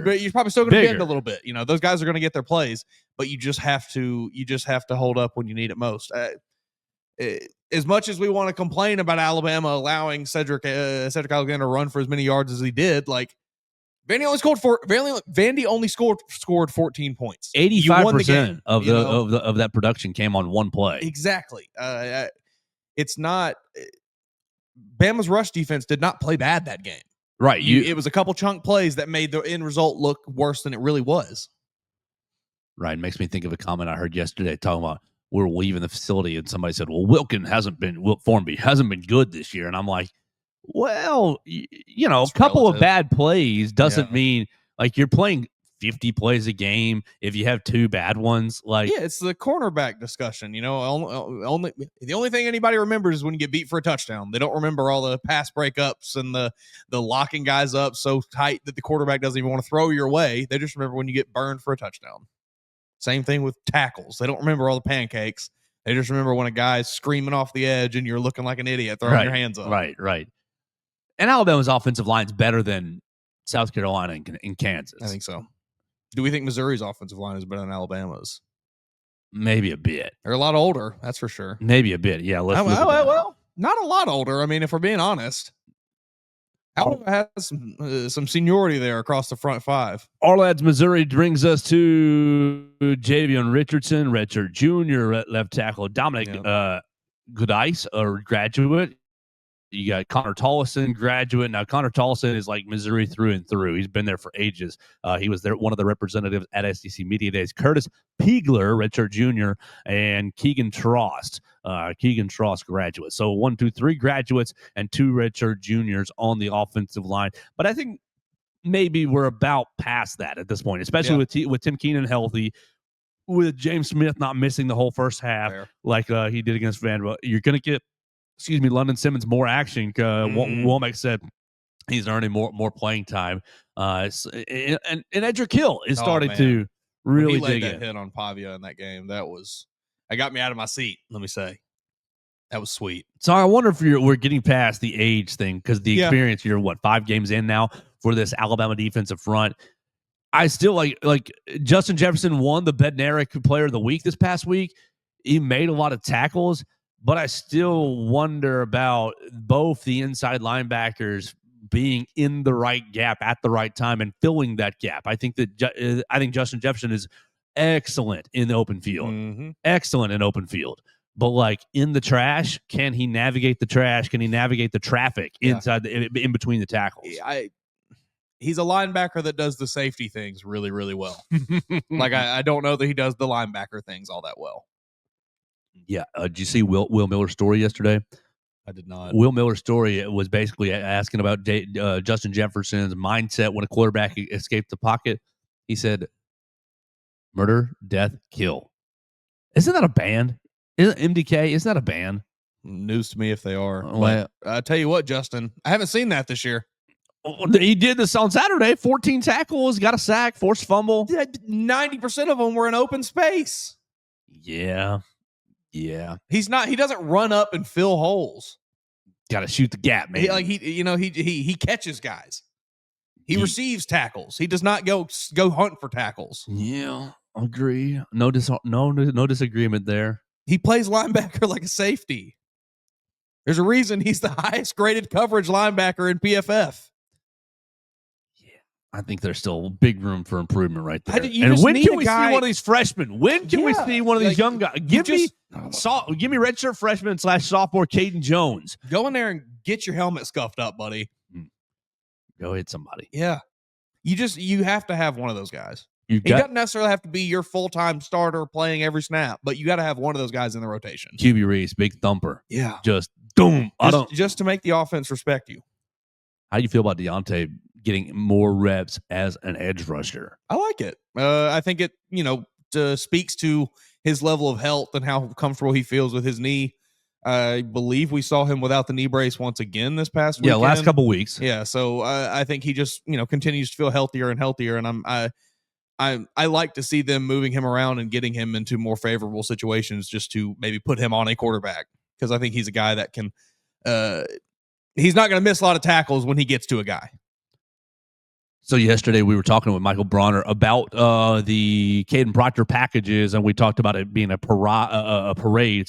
bend a little bit. Those guys are going to get their plays, but you just have to hold up when you need it most. As much as we want to complain about Alabama allowing Cedric Alexander to run for as many yards as he did, like Vandy only scored 14 points. 85% of that production came on one play. Exactly. It's not. Bama's rush defense did not play bad that game. Right. It was a couple chunk plays that made the end result look worse than it really was. Right. It makes me think of a comment I heard yesterday talking about we're leaving the facility and somebody said, well, Wilt Formby hasn't been good this year. And I'm like, well, a couple of bad plays doesn't mean like you're playing 50 plays a game if you have 2 bad ones. Like, yeah, it's the cornerback discussion. The only thing anybody remembers is when you get beat for a touchdown. They don't remember all the pass breakups and the locking guys up so tight that the quarterback doesn't even want to throw your way. They just remember when you get burned for a touchdown. Same thing with tackles. They don't remember all the pancakes. They just remember when a guy's screaming off the edge and you're looking like an idiot throwing your hands up. Right. And Alabama's offensive line's better than South Carolina and Kansas. I think so. Do we think Missouri's offensive line is better than Alabama's? Maybe a bit. They're a lot older, that's for sure. Maybe a bit, yeah. Well, not a lot older. I mean, if we're being honest, Alabama has some seniority there across the front 5. Our lads, Missouri brings us to Javion Richardson, redshirt junior, left tackle. Dominic Goodice, a graduate. You got Connor Tollison, graduate. Now, Connor Tollison is like Missouri through and through. He's been there for ages. He was there, one of the representatives at SEC Media Days. Curtis Piegler, redshirt junior, and Keegan Trost. Keegan Trost, graduate. So 1, 2, 3 graduates and 2 redshirt juniors on the offensive line. But I think maybe we're about past that at this point, especially with Tim Keenan healthy, with James Smith not missing the whole first half like he did against Vanderbilt. You're going to get London Simmons more action. Womack said he's earning more playing time. And Edric Hill is starting to really dig that hit on Pavia in that game. That got me out of my seat, let me say. That was sweet. So I wonder if we're getting past the age thing because the Yeah. experience. You're 5 games in now for this Alabama defensive front. I still like Justin Jefferson won the Bednarik Player of the Week this past week. He made a lot of tackles, but I still wonder about both the inside linebackers being in the right gap at the right time and filling that gap. I think Justin Jefferson is excellent in the open field. Mm-hmm. Excellent in open field. But like in the trash, can he navigate the trash? Can he navigate the traffic inside in between the tackles? He's a linebacker that does the safety things really, really well. Like I don't know that he does the linebacker things all that well. Yeah. Did you see Will Miller's story yesterday? I did not. Will Miller's story was basically asking about Justin Jefferson's mindset when a quarterback escaped the pocket. He said, "Murder, death, kill." Isn't that a band? Isn't MDK? Isn't that a band? News to me if they are. Well, but I tell you what, Justin, I haven't seen that this year. He did this on Saturday. 14 tackles, got a sack, forced fumble. 90% of them were in open space. Yeah. He doesn't run up and fill holes. Got to shoot the gap, man. He catches guys. He receives tackles. He does not go hunt for tackles. Yeah, agree. No disagreement there. He plays linebacker like a safety. There's a reason he's the highest graded coverage linebacker in PFF. I think there's still big room for improvement right there. And when can we see one of these freshmen? When can we see one of these young guys? Give me redshirt freshman / sophomore Caden Jones. Go in there and get your helmet scuffed up, buddy. Go hit somebody. Yeah. You have to have one of those guys. He doesn't necessarily have to be your full-time starter playing every snap, but you got to have one of those guys in the rotation. QB Reese, big thumper. Yeah. Just boom. Just to make the offense respect you. How do you feel about Deontay getting more reps as an edge rusher? I like it. I think it, speaks to his level of health and how comfortable he feels with his knee. I believe we saw him without the knee brace once again this past weekend. Yeah, last couple weeks. Yeah, so I think he just, continues to feel healthier and healthier, and I like to see them moving him around and getting him into more favorable situations just to maybe put him on a quarterback, because I think he's a guy that can he's not going to miss a lot of tackles when he gets to a guy. So yesterday we were talking with Michael Bronner about the Caden Proctor packages, and we talked about it being a parade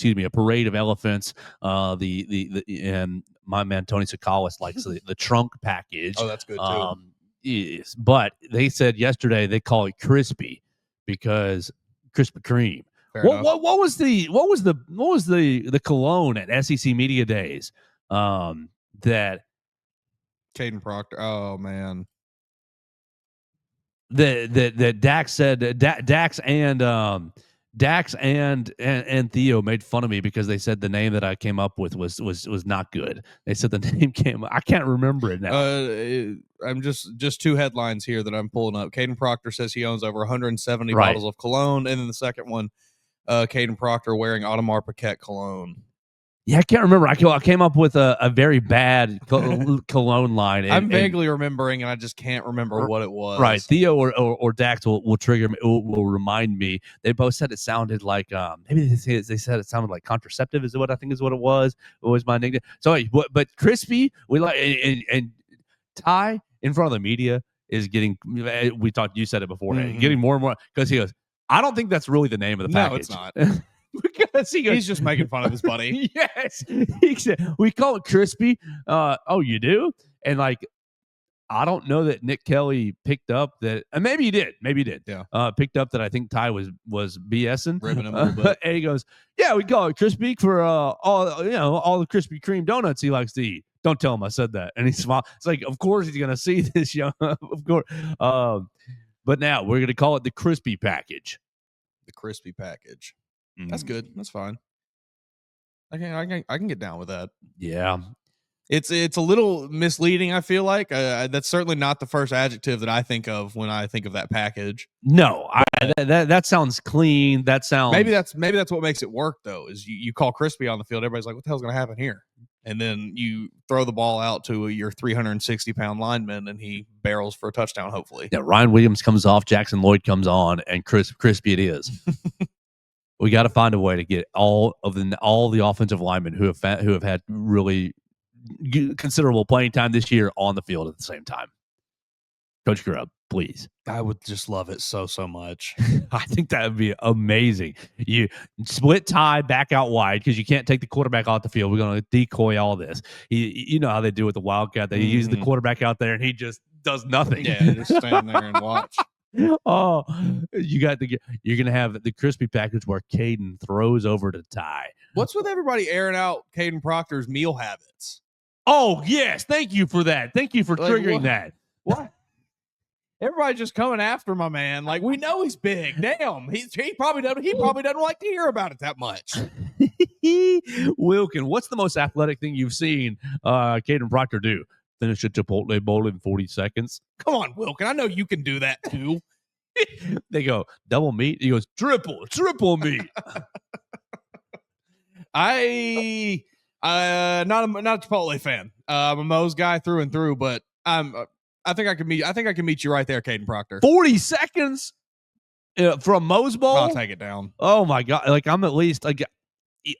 of elephants. And my man Tony Sakalis likes the trunk package. Oh, that's good too. Yes, but they said yesterday they call it crispy because Krispy Kreme. What was the cologne at SEC Media Days that Caden Proctor? Oh man. That Dax said Dax and Theo made fun of me because they said the name that I came up with was not good. They said the name I can't remember it now. I'm just two headlines here that I'm pulling up. Caden Proctor says he owns over 170 bottles of cologne, and then the second one, Caden Proctor wearing Audemars Piguet cologne. Yeah, I can't remember. I came up with a very bad cologne line. I'm vaguely remembering, and I just can't remember what it was. Right. Theo or Dax will trigger me, will remind me. They both said it sounded like maybe they said it sounded like contraceptive is what I think is what it was. It was my nickname. So, but crispy, we like and Ty in front of the media is getting. We talked. You said it before. Mm-hmm. Getting more and more because he goes. I don't think that's really the name of the package. No, it's not. Because he's just making fun of his buddy. Yes. He said, we call it crispy. Oh, you do? And I don't know that Nick Kelly picked up that, and maybe he did. Yeah. Picked up that I think Ty was BSing. Ribbing him a little bit. And he goes, yeah, we call it crispy for all the Krispy Kreme donuts he likes to eat. Don't tell him I said that. And he smiled. It's like, of course he's gonna see this young, of course. But now we're gonna call it the crispy package. The crispy package. That's good. That's fine. I can get down with that. Yeah. It's a little misleading, I feel like. That's certainly not the first adjective that I think of when I think of that package. No, that sounds clean. That sounds maybe that's what makes it work though. Is you call crispy on the field, everybody's like, what the hell's going to happen here? And then you throw the ball out to your 360-pound lineman, and he barrels for a touchdown. Hopefully, yeah. Ryan Williams comes off, Jackson Lloyd comes on, and crispy it is. We got to find a way to get all the offensive linemen who have had really considerable playing time this year on the field at the same time. Coach Grubb, please. I would just love it so much. I think that would be amazing. You split tie back out wide because you can't take the quarterback off the field. We're going to decoy all this. You know how they do with the Wildcat. They use the quarterback out there and he just does nothing. Yeah, just stand there and watch. Oh, you're gonna have the crispy package where Caden throws over to Ty. What's with everybody airing out Caden Proctor's meal habits? Oh yes, thank you for that. Thank you for triggering that. What? Everybody just coming after my man. Like, we know he's big. Damn, he probably doesn't like to hear about it that much. Wilkin, what's the most athletic thing you've seen Caden Proctor do? Finish a Chipotle bowl in 40 seconds. Come on, Wilkin. I know you can do that too. They go, double meat. He goes, triple meat. I not a Chipotle fan. I'm a Moe's guy through and through, but I think I can meet you right there, Caden Proctor. 40 seconds from Moe's bowl. I'll take it down. Oh my god! Like I'm at least like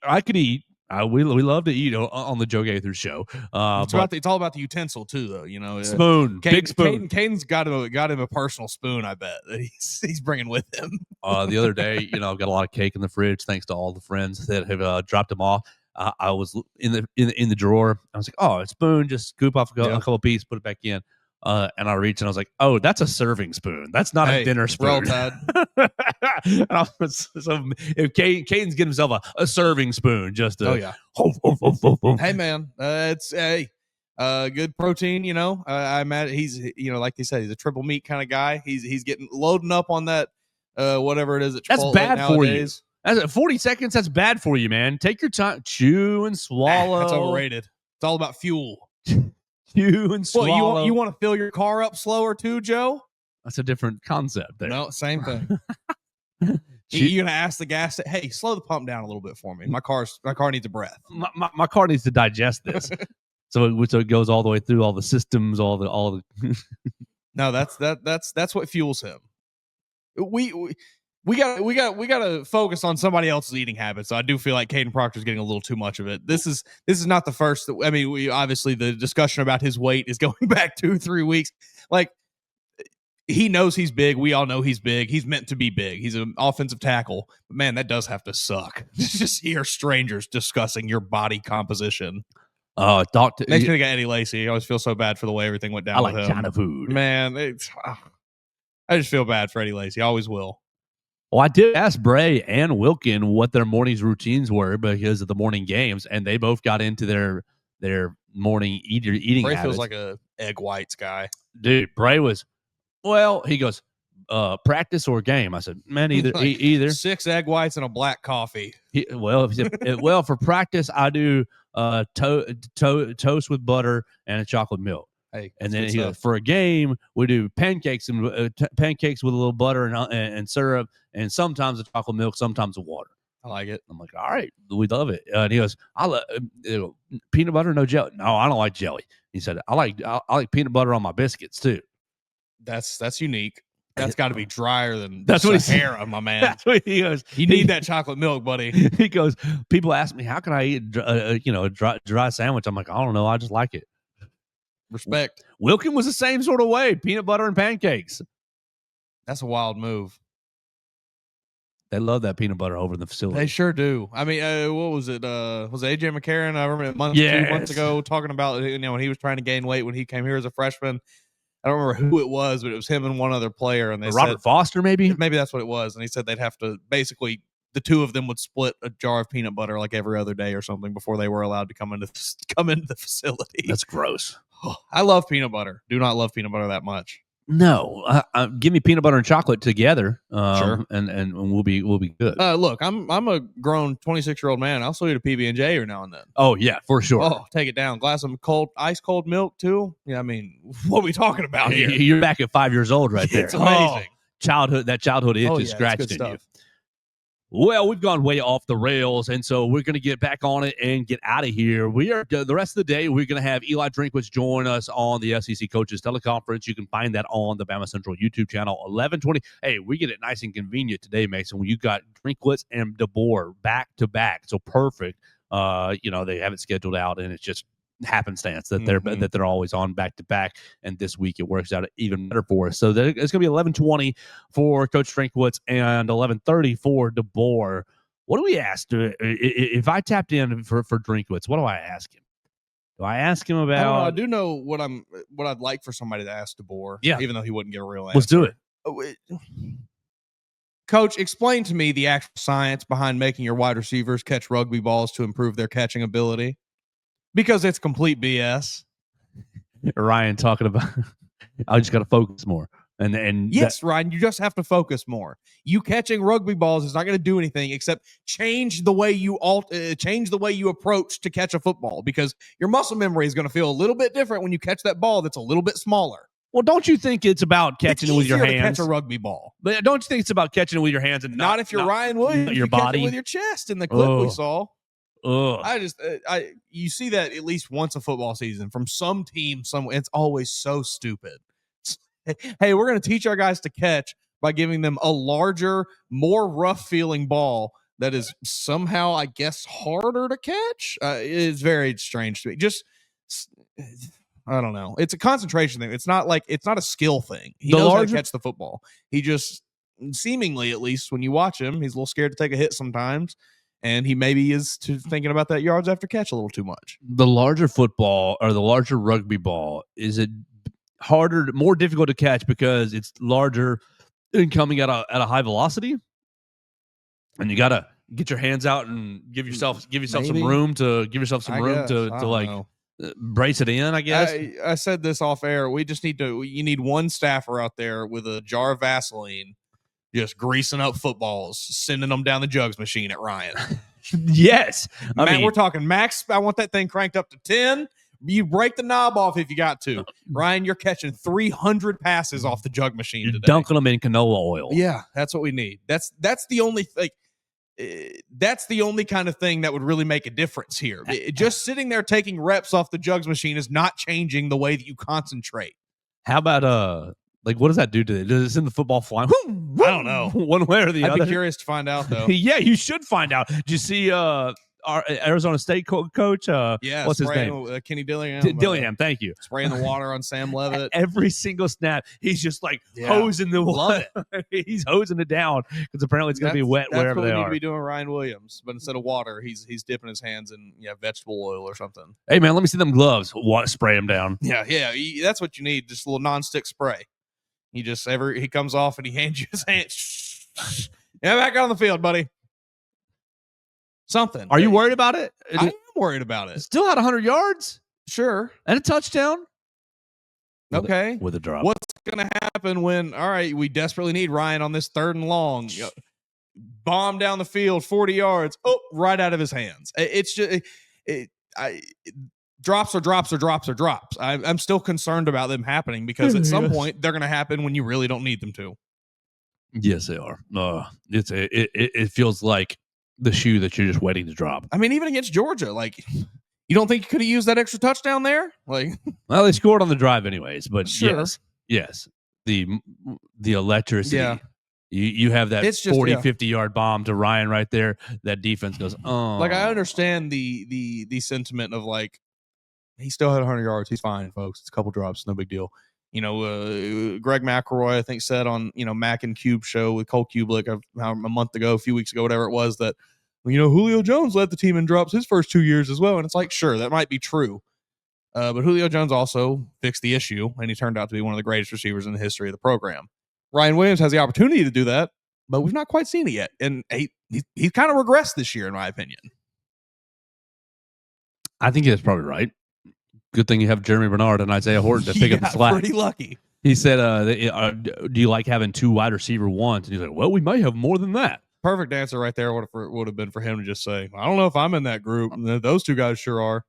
I could eat. We love to eat on the Joe Gaither show. It's all about the utensil too, though. You know, spoon, big spoon. Caden's got him a personal spoon. I bet that he's bringing with him. The other day, I've got a lot of cake in the fridge, thanks to all the friends that have dropped them off. I was in the drawer. I was like, oh, a spoon, just scoop off a couple pieces, put it back in. And I reached and I was like, oh, that's a serving spoon. That's not a dinner spoon. Roll Tide. So if Caden's getting himself a serving spoon, just to, Hey man, it's good protein. I imagine he's like they said, he's a triple meat kind of guy. He's getting loading up on that whatever it is at Chipotle. That's bad nowadays. for you. That's 40 seconds. That's bad for you, man. Take your time, chew and swallow. That's overrated. It's all about fuel. Chew and swallow. Well, you want to fill your car up slower too, Joe? That's a different concept there. No, same thing. You're gonna ask the gas, hey, slow the pump down a little bit for me. My car needs a breath. My car needs to digest this. so it goes all the way through all the systems, all the No, that's what fuels him. We got to focus on somebody else's eating habits. So I do feel like Caden Proctor's getting a little too much of it. This is not the first. We obviously the discussion about his weight is going back 2-3 weeks. Like, he knows he's big. We all know he's big. He's meant to be big. He's an offensive tackle. But man, that does have to suck. Just hear strangers discussing your body composition. Makes me think of Eddie Lacy. I always feel so bad for the way everything went down. I like China food. Man, I just feel bad for Eddie Lacy. I always will. Well, I did ask Bray and Wilkin what their morning's routines were because of the morning games, and they both got into their morning eating Bray habits. feels like a egg whites guy. Dude, Bray was, he goes, practice or game? I said, man, either. 6 egg whites and a black coffee. For practice, I do toast with butter and a chocolate milk. Hey, and then for a game, we do pancakes and pancakes with a little butter and syrup, and sometimes a chocolate milk, sometimes a water. I like it. I'm like, all right, we love it. And he goes, I love peanut butter, no jelly. No, I don't like jelly. He said, I like peanut butter on my biscuits too. That's unique. That's got to be drier than that's the what Sahara, my man. That's what he goes. You need that chocolate milk, buddy. He goes, people ask me, how can I eat a dry sandwich? I'm like, I don't know. I just like it. Respect. Wilkin was the same sort of way. Peanut butter and pancakes. That's a wild move. They love that peanut butter over in the facility. They sure do. I mean, what was it? Was it AJ McCarron? I remember 2 months ago talking about when he was trying to gain weight when he came here as a freshman. I don't remember who it was, but it was him and one other player. And they Robert Foster, maybe that's what it was. And he said they'd have to basically the two of them would split a jar of peanut butter like every other day or something before they were allowed to come into the facility. That's gross. I love peanut butter. Do not love peanut butter that much. No, give me peanut butter and chocolate together, sure, and we'll be good. Look, I'm a grown 26-year-old man. I'll still eat a PB&J every now and then. Oh yeah, for sure. Oh, take it down. Glass of ice cold milk too. Yeah, I mean, what are we talking about here? You're back at 5 years old, right there. It's amazing. That childhood itch is scratched in you. Well, we've gone way off the rails, and so we're going to get back on it and get out of here. We are the rest of the day. We're going to have Eli Drinkwitz join us on the SEC Coaches Teleconference. You can find that on the Bama Central YouTube channel, 11:20. Hey, we get it nice and convenient today, Mason. When you got Drinkwitz and DeBoer back to back, so perfect. They have it scheduled out, and it's just happenstance that they're always on back to back, and this week it works out even better for us. So it's going to be 11:20 for Coach Drinkwitz and 11:30 for DeBoer. What do we ask? If I tapped in for Drinkwitz, what do I ask him? Do I ask him about? I do know what I'd like for somebody to ask DeBoer. Yeah, even though he wouldn't get a real answer. Let's do it. Coach, explain to me the actual science behind making your wide receivers catch rugby balls to improve their catching ability. Because it's complete BS. Ryan talking about, I just got to focus more. And yes, Ryan, you just have to focus more. You catching rugby balls is not going to do anything except change the way you approach to catch a football, because your muscle memory is going to feel a little bit different when you catch that ball that's a little bit smaller. Well, don't you think it's about catching it with your hands? To catch a rugby ball, but don't you think it's about catching it with your hands and not if you're Ryan Williams, your body, catch it with your chest in the clip we saw. Ugh. You see that at least once a football season from some team. It's always so stupid. Hey, we're going to teach our guys to catch by giving them a larger, more rough feeling ball that is somehow, I guess, harder to catch. It's very strange to me. Just, I don't know. It's a concentration thing. It's not a skill thing. He knows how to catch the football. He just, seemingly at least when you watch him, he's a little scared to take a hit sometimes. And he maybe is thinking about that yards after catch a little too much. The larger football or the larger rugby ball, is it harder, more difficult to catch because it's larger and coming at a high velocity? And you got to get your hands out and give yourself some room to brace it in, I guess. I said this off air. You need one staffer out there with a jar of Vaseline, just greasing up footballs, sending them down the jugs machine at Ryan. Yes. We're talking max. I want that thing cranked up to 10. You break the knob off if you got to. Ryan, you're catching 300 passes off the jug machine today. Dunking them in canola oil. Yeah, that's what we need. That's the only thing. That's the only kind of thing that would really make a difference here. Just sitting there taking reps off the jugs machine is not changing the way that you concentrate. How about what does that do to it? Does it send the football flying? I don't know. One way or the other. I'd be curious to find out, though. Yeah, you should find out. Did you see our Arizona State coach? What's his name? Kenny Dillingham. Dillingham, thank you. Spraying the water on Sam Levitt. Every single snap, he's just hosing the water. He's hosing it down because apparently it's going to be wet wherever they are. That's what we need to be doing, Ryan Williams. But instead of water, he's dipping his hands in vegetable oil or something. Hey, man, let me see them gloves. Spray them down. Yeah, that's what you need, just a little nonstick spray. He comes off and he hands you his hand. Yeah, back on the field, buddy. Something. Are you worried about it? I am worried about it. Still had 100 yards? Sure. And a touchdown? Okay. With a drop. What's going to happen when, all right, we desperately need Ryan on this 3rd and long. Bomb down the field, 40 yards. Oh, right out of his hands. It's just, drops are drops or drops or drops. I'm still concerned about them happening because at some point they're going to happen when you really don't need them to. Yes, they are. It feels like the shoe that you're just waiting to drop. I mean, even against Georgia, you don't think you could have used that extra touchdown there? Well, they scored on the drive anyways, but sure. Yes. The electricity. Yeah. You have that 50-yard bomb to Ryan right there. That defense goes, oh. I understand the sentiment of he still had 100 yards. He's fine, folks. It's a couple drops. No big deal. Greg McElroy, I think, said on, Mac and Cube show with Cole Kubelik a few weeks ago, whatever it was, that, Julio Jones led the team in drops his first 2 years as well. And it's sure, that might be true. But Julio Jones also fixed the issue, and he turned out to be one of the greatest receivers in the history of the program. Ryan Williams has the opportunity to do that, but we've not quite seen it yet. And he's kind of regressed this year, in my opinion. I think that's probably right. Good thing you have Jeremy Bernard and Isaiah Horton to pick up the slack. Pretty lucky. He said, do you like having 2 wide receiver ones? And he's like, well, we may have more than that. Perfect answer right there would have been for him to just say, I don't know if I'm in that group. Those 2 guys sure are.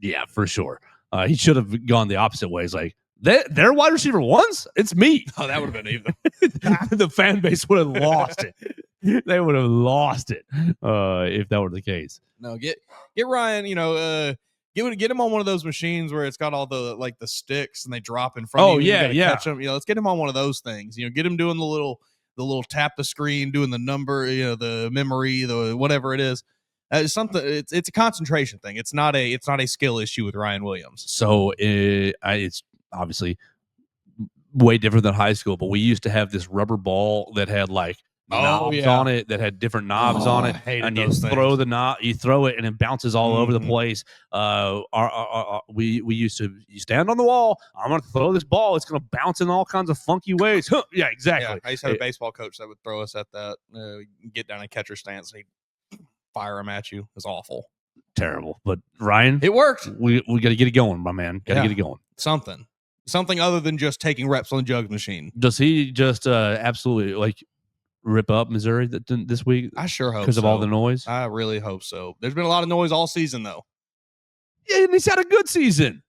Yeah, for sure. He should have gone the opposite way. He's like, they're wide receiver ones? It's me. Oh, that would have been even. The fan base would have lost it. They would have lost it if that were the case. No, get Ryan. Get him on one of those machines where it's got all the sticks and they drop in front of you. Yeah, and you gotta catch them. Let's get him on one of those things. Get him doing the little tap the screen, doing the number, the memory, the whatever it is. It's something. It's a concentration thing. It's not a skill issue with Ryan Williams. So it's obviously way different than high school, but we used to have this rubber ball that had knobs on it, that had different knobs on it, and you throw the knob, you throw it, and it bounces all over the place. We used to, you stand on the wall, I'm going to throw this ball, it's going to bounce in all kinds of funky ways. Yeah, exactly. Yeah, I used to have a baseball coach that would throw us at that, get down in catcher stance, and he'd fire them at you. It was awful. Terrible. But Ryan, it worked. We got to get it going, my man. Got to get it going. Something other than just taking reps on the jugs machine. Does he just absolutely rip up Missouri this week? I sure hope because of all the noise. I really hope so. There's been a lot of noise all season, though. Yeah, and he's had a good season.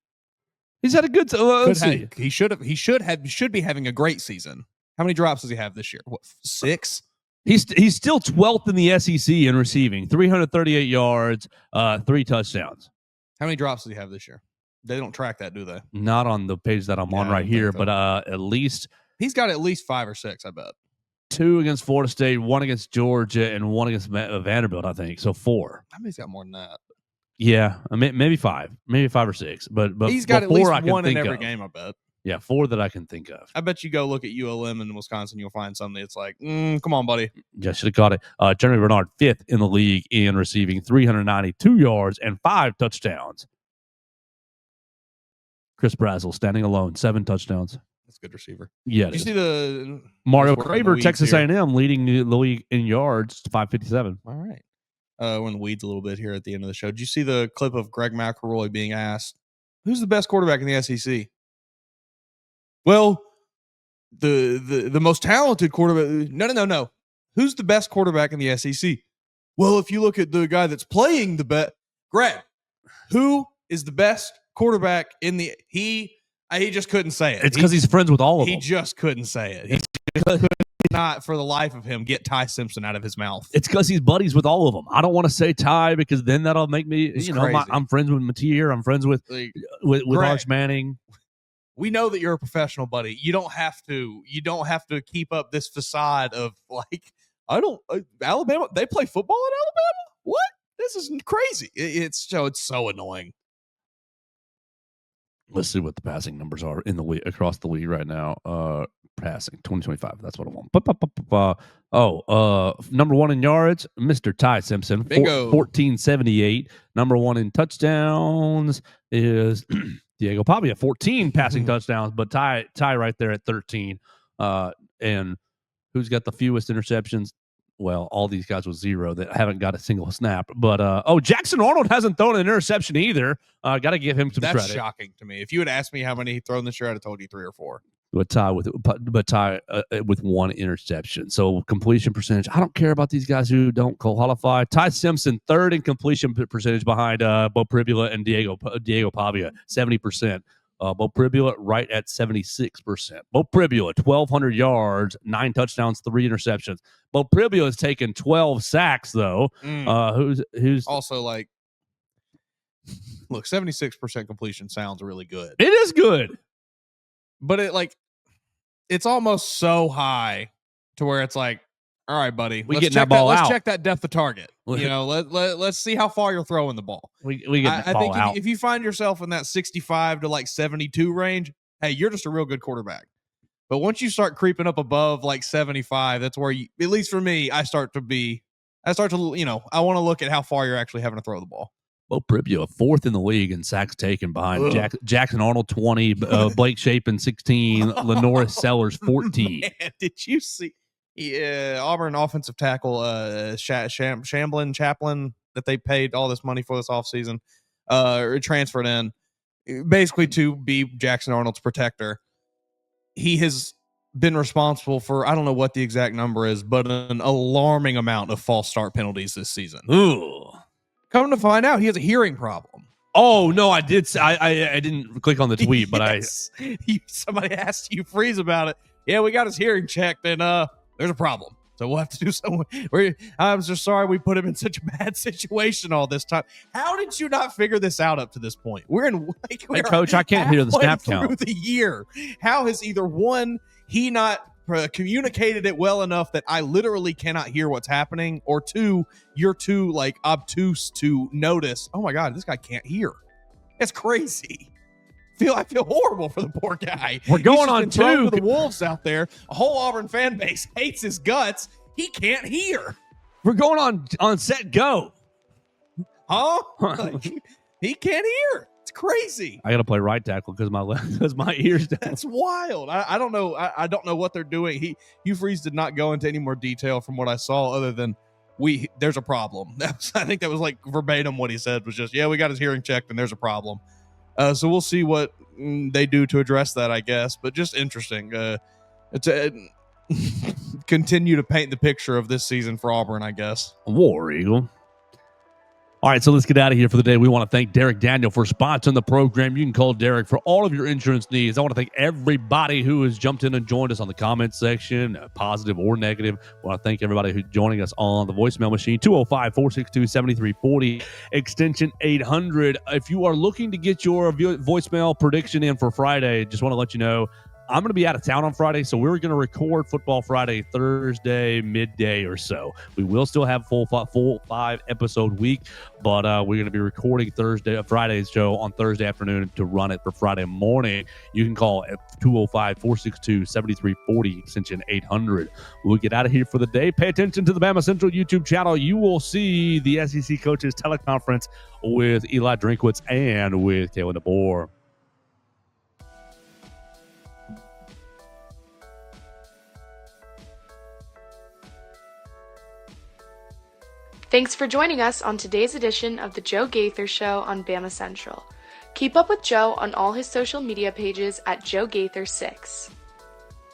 He's had a good. Let's see. He should be having a great season. How many drops does he have this year? What, 6? He's still 12th in the SEC in receiving, 338 yards, 3 touchdowns. How many drops does he have this year? They don't track that, do they? Not on the page that I'm on right here, but at least he's got at least 5 or 6, I bet. 2 against Florida State, 1 against Georgia, and 1 against Vanderbilt, I think. So 4. I mean, he's got more than that. Yeah, maybe 5 or 6. But he's got at least 1 in every game, I bet. Yeah, 4 that I can think of. I bet you go look at ULM in Wisconsin, you'll find something that's like, come on, buddy. Yeah, should have caught it. Jeremy Bernard, 5th in the league in receiving, 392 yards and 5 touchdowns. Chris Brazel standing alone, 7 touchdowns. That's a good receiver. Yeah, you see the Mario Craver, Texas A&M, leading the league in yards to 557. All right. We're in the weeds a little bit here at the end of the show. Did you see the clip of Greg McElroy being asked, who's the best quarterback in the SEC? Well, the most talented quarterback. No. Who's the best quarterback in the SEC? Well, if you look at the guy that's playing the best, Greg, who is the best quarterback in the he just couldn't say it. It's because he's friends with all of them. He just couldn't say it. He could not, for the life of him, get Ty Simpson out of his mouth. It's because he's buddies with all of them. I don't want to say Ty because then that'll make me, I'm friends with Mateer. I'm friends with Arch Manning. We know that you're a professional, buddy. You don't have to keep up this facade of Alabama. They play football in Alabama? What? This is crazy. It's so annoying. Let's see what the passing numbers are in the league, across the league right now. Passing 2025. That's what I want. Number 1 in yards, Mr. Ty Simpson. Bingo. 1478. Number 1 in touchdowns is Diego Pavia, 14 passing touchdowns, but Ty right there at 13. And who's got the fewest interceptions? Well, all these guys with 0 that haven't got a single snap. But Jackson Arnold hasn't thrown an interception either. Got to give him some credit. That's shocking to me. If you had asked me how many he'd thrown this year, I'd have told you 3 or 4. But Ty with 1 interception. So completion percentage. I don't care about these guys who don't qualify. Ty Simpson, 3rd in completion percentage behind Bo Pribula and Diego Pavia, 70%. Bo Pribula right at 76%. Bo Pribula, 1,200 yards, 9 touchdowns, 3 interceptions. Bo Pribula has taken 12 sacks, though. Who's also look, 76% completion sounds really good. It is good. But it's almost so high to where it's like, all right, buddy, let's check that depth of target. Let's see how far you're throwing the ball. We get that ball out. If you find yourself in that 65 to 72 range, hey, you're just a real good quarterback. But once you start creeping up above 75, that's where you, at least for me, I want to look at how far you're actually having to throw the ball. Bo Pribula, 4th in the league in sacks taken behind Jackson Arnold, 20, Blake Shapen, 16, Lenoris Sellers, 14. Man, did you see Auburn offensive tackle Chaplin that they paid all this money for this offseason, transferred in basically to be Jackson Arnold's protector. He has been responsible for, I don't know what the exact number is, but an alarming amount of false start penalties this season. Ooh. Come to find out, he has a hearing problem. Oh no, I did. I didn't click on the tweet, but somebody asked you freeze about it. Yeah, we got his hearing checked, and there's a problem. So we'll have to do something. I'm just sorry we put him in such a bad situation all this time. How did you not figure this out up to this point? We're Hey, Coach, I can't hear the snap through count. the year. How has either one, he not communicated it well enough that I literally cannot hear what's happening, or two, you're too like obtuse to notice, oh my God, this guy can't hear. It's crazy. I feel horrible for the poor guy. We're going on been thrown two. to the wolves out there. A whole Auburn fan base hates his guts. He can't hear. We're going on set go. Huh? Like, he can't hear. It's crazy. I got to play right tackle because my ears down. That's wild. I don't know. I don't know what they're doing. Hugh Freeze did not go into any more detail from what I saw, other than there's a problem. I think that was like verbatim what he said was just, yeah, we got his hearing checked and there's a problem. So we'll see what they do to address that, I guess. But just interesting. Continue to paint the picture of this season for Auburn, I guess. War Eagle. All right, so let's get out of here for the day. We want to thank Derek Daniel for sponsoring the program. You can call Derek for all of your insurance needs. I want to thank everybody who has jumped in and joined us on the comment section, positive or negative. I want to thank everybody who's joining us on the voicemail machine, 205-462-7340, extension 800. If you are looking to get your voicemail prediction in for Friday, just want to let you know, I'm going to be out of town on Friday, so we're going to record Football Friday Thursday midday or so. We will still have full 5-episode week, but we're going to be recording Friday's show on Thursday afternoon to run it for Friday morning. You can call at 205-462-7340, extension 800. We'll get out of here for the day. Pay attention to the Bama Central YouTube channel. You will see the SEC coaches teleconference with Eli Drinkwitz and with Taylor DeBoer. Thanks for joining us on today's edition of the Joe Gaither Show on Bama Central. Keep up with Joe on all his social media pages at Joe Gaither6.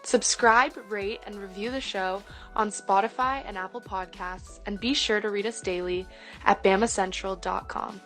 Subscribe, rate, and review the show on Spotify and Apple Podcasts, and be sure to read us daily at BamaCentral.com.